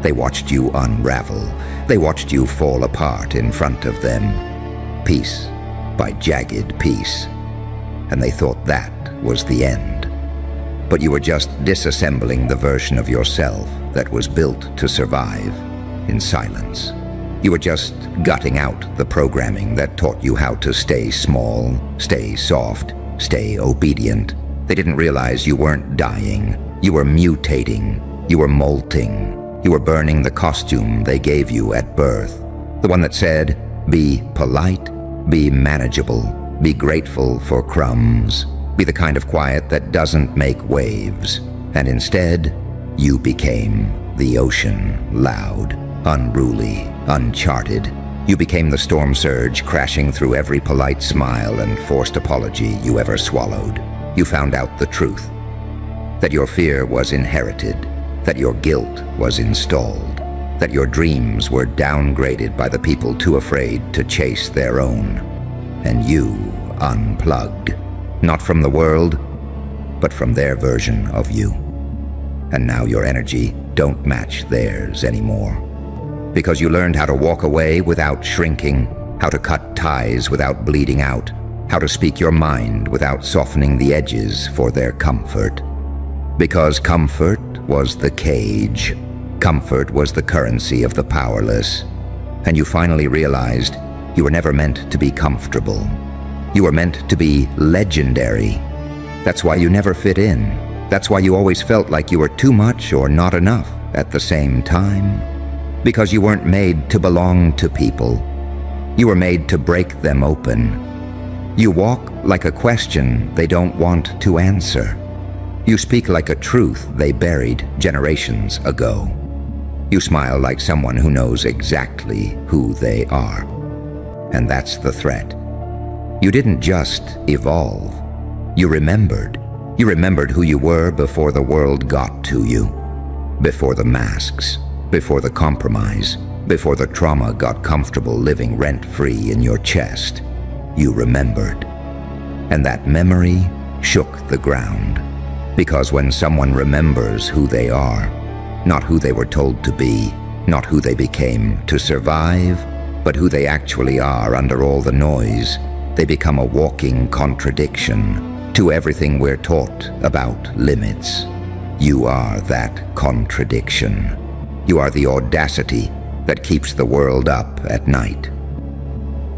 They watched you unravel. They watched you fall apart in front of them. Piece by jagged piece. And they thought that was the end. But you were just disassembling the version of yourself that was built to survive in silence. You were just gutting out the programming that taught you how to stay small, stay soft, stay obedient. They didn't realize you weren't dying. You were mutating. You were molting. You were burning the costume they gave you at birth. The one that said, be polite, be manageable, be grateful for crumbs, be the kind of quiet that doesn't make waves. And instead, you became the ocean, loud, unruly, uncharted. You became the storm surge crashing through every polite smile and forced apology you ever swallowed. You found out the truth. That your fear was inherited. That your guilt was installed. That your dreams were downgraded by the people too afraid to chase their own. And you unplugged. Not from the world, but from their version of you. And now your energy don't match theirs anymore. Because you learned how to walk away without shrinking, how to cut ties without bleeding out, how to speak your mind without softening the edges for their comfort. Because comfort was the cage. Comfort was the currency of the powerless. And you finally realized you were never meant to be comfortable. You were meant to be legendary. That's why you never fit in. That's why you always felt like you were too much or not enough at the same time. Because you weren't made to belong to people. You were made to break them open. You walk like a question they don't want to answer. You speak like a truth they buried generations ago. You smile like someone who knows exactly who they are. And that's the threat. You didn't just evolve. You remembered. You remembered who you were before the world got to you. Before the masks. Before the compromise, before the trauma got comfortable living rent-free in your chest, you remembered. And that memory shook the ground. Because when someone remembers who they are, not who they were told to be, not who they became to survive, but who they actually are under all the noise, they become a walking contradiction to everything we're taught about limits. You are that contradiction. You are the audacity that keeps the world up at night.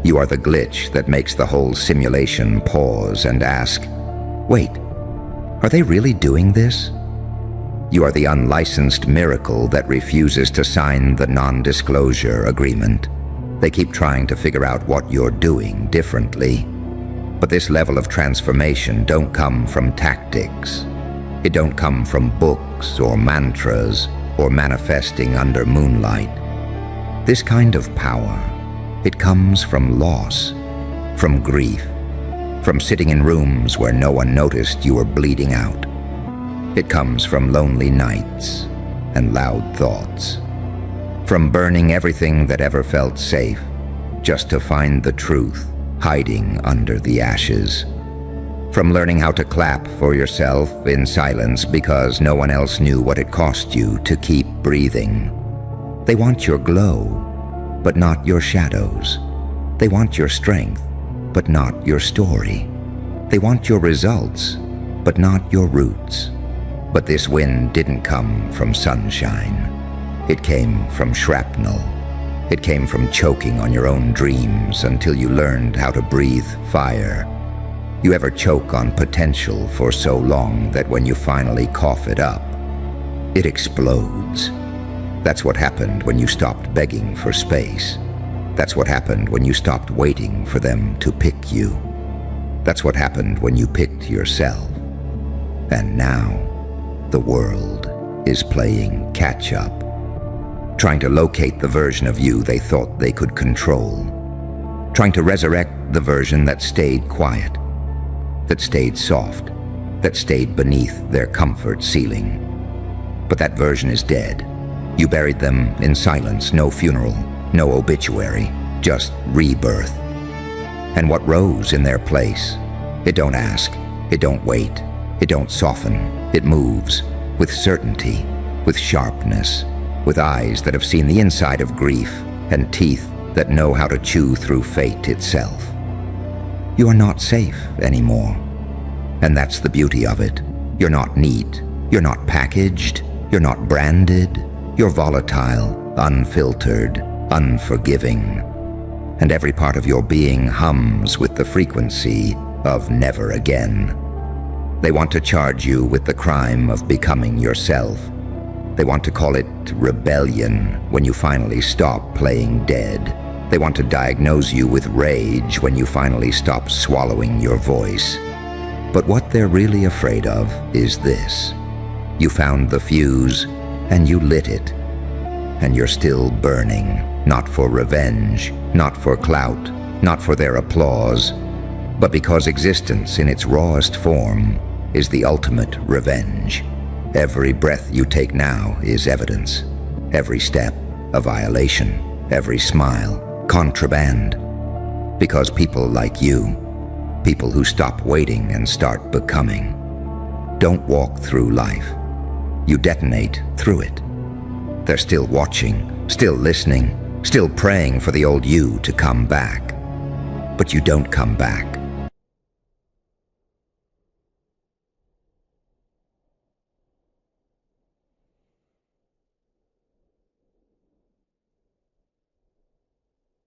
You are the glitch that makes the whole simulation pause and ask, wait, are they really doing this? You are the unlicensed miracle that refuses to sign the non-disclosure agreement. They keep trying to figure out what you're doing differently. But this level of transformation don't come from tactics. It don't come from books or mantras or manifesting under moonlight. This kind of power, it comes from loss, from grief, from sitting in rooms where no one noticed you were bleeding out. It comes from lonely nights and loud thoughts, from burning everything that ever felt safe, just to find the truth hiding under the ashes. From learning how to clap for yourself in silence because no one else knew what it cost you to keep breathing. They want your glow, but not your shadows. They want your strength, but not your story. They want your results, but not your roots. But this wind didn't come from sunshine. It came from shrapnel. It came from choking on your own dreams until you learned how to breathe fire. You ever choke on potential for so long that when you finally cough it up, it explodes? That's what happened when you stopped begging for space. That's what happened when you stopped waiting for them to pick you. That's what happened when you picked yourself. And now, the world is playing catch-up, trying to locate the version of you they thought they could control, trying to resurrect the version that stayed quiet, that stayed soft, that stayed beneath their comfort ceiling. But that version is dead. You buried them in silence, no funeral, no obituary, just rebirth. And what rose in their place? It don't ask, it don't wait, it don't soften, it moves, with certainty, with sharpness, with eyes that have seen the inside of grief, and teeth that know how to chew through fate itself. You are not safe anymore. And that's the beauty of it. You're not neat, you're not packaged, you're not branded, you're volatile, unfiltered, unforgiving. And every part of your being hums with the frequency of never again. They want to charge you with the crime of becoming yourself. They want to call it rebellion when you finally stop playing dead. They want to diagnose you with rage when you finally stop swallowing your voice. But what they're really afraid of is this. You found the fuse and you lit it. And you're still burning, not for revenge, not for clout, not for their applause, but because existence in its rawest form is the ultimate revenge. Every breath you take now is evidence. Every step, a violation. Every smile, contraband. Because people like you, people who stop waiting and start becoming, don't walk through life. You detonate through it. They're still watching, still listening, still praying for the old you to come back. But you don't come back.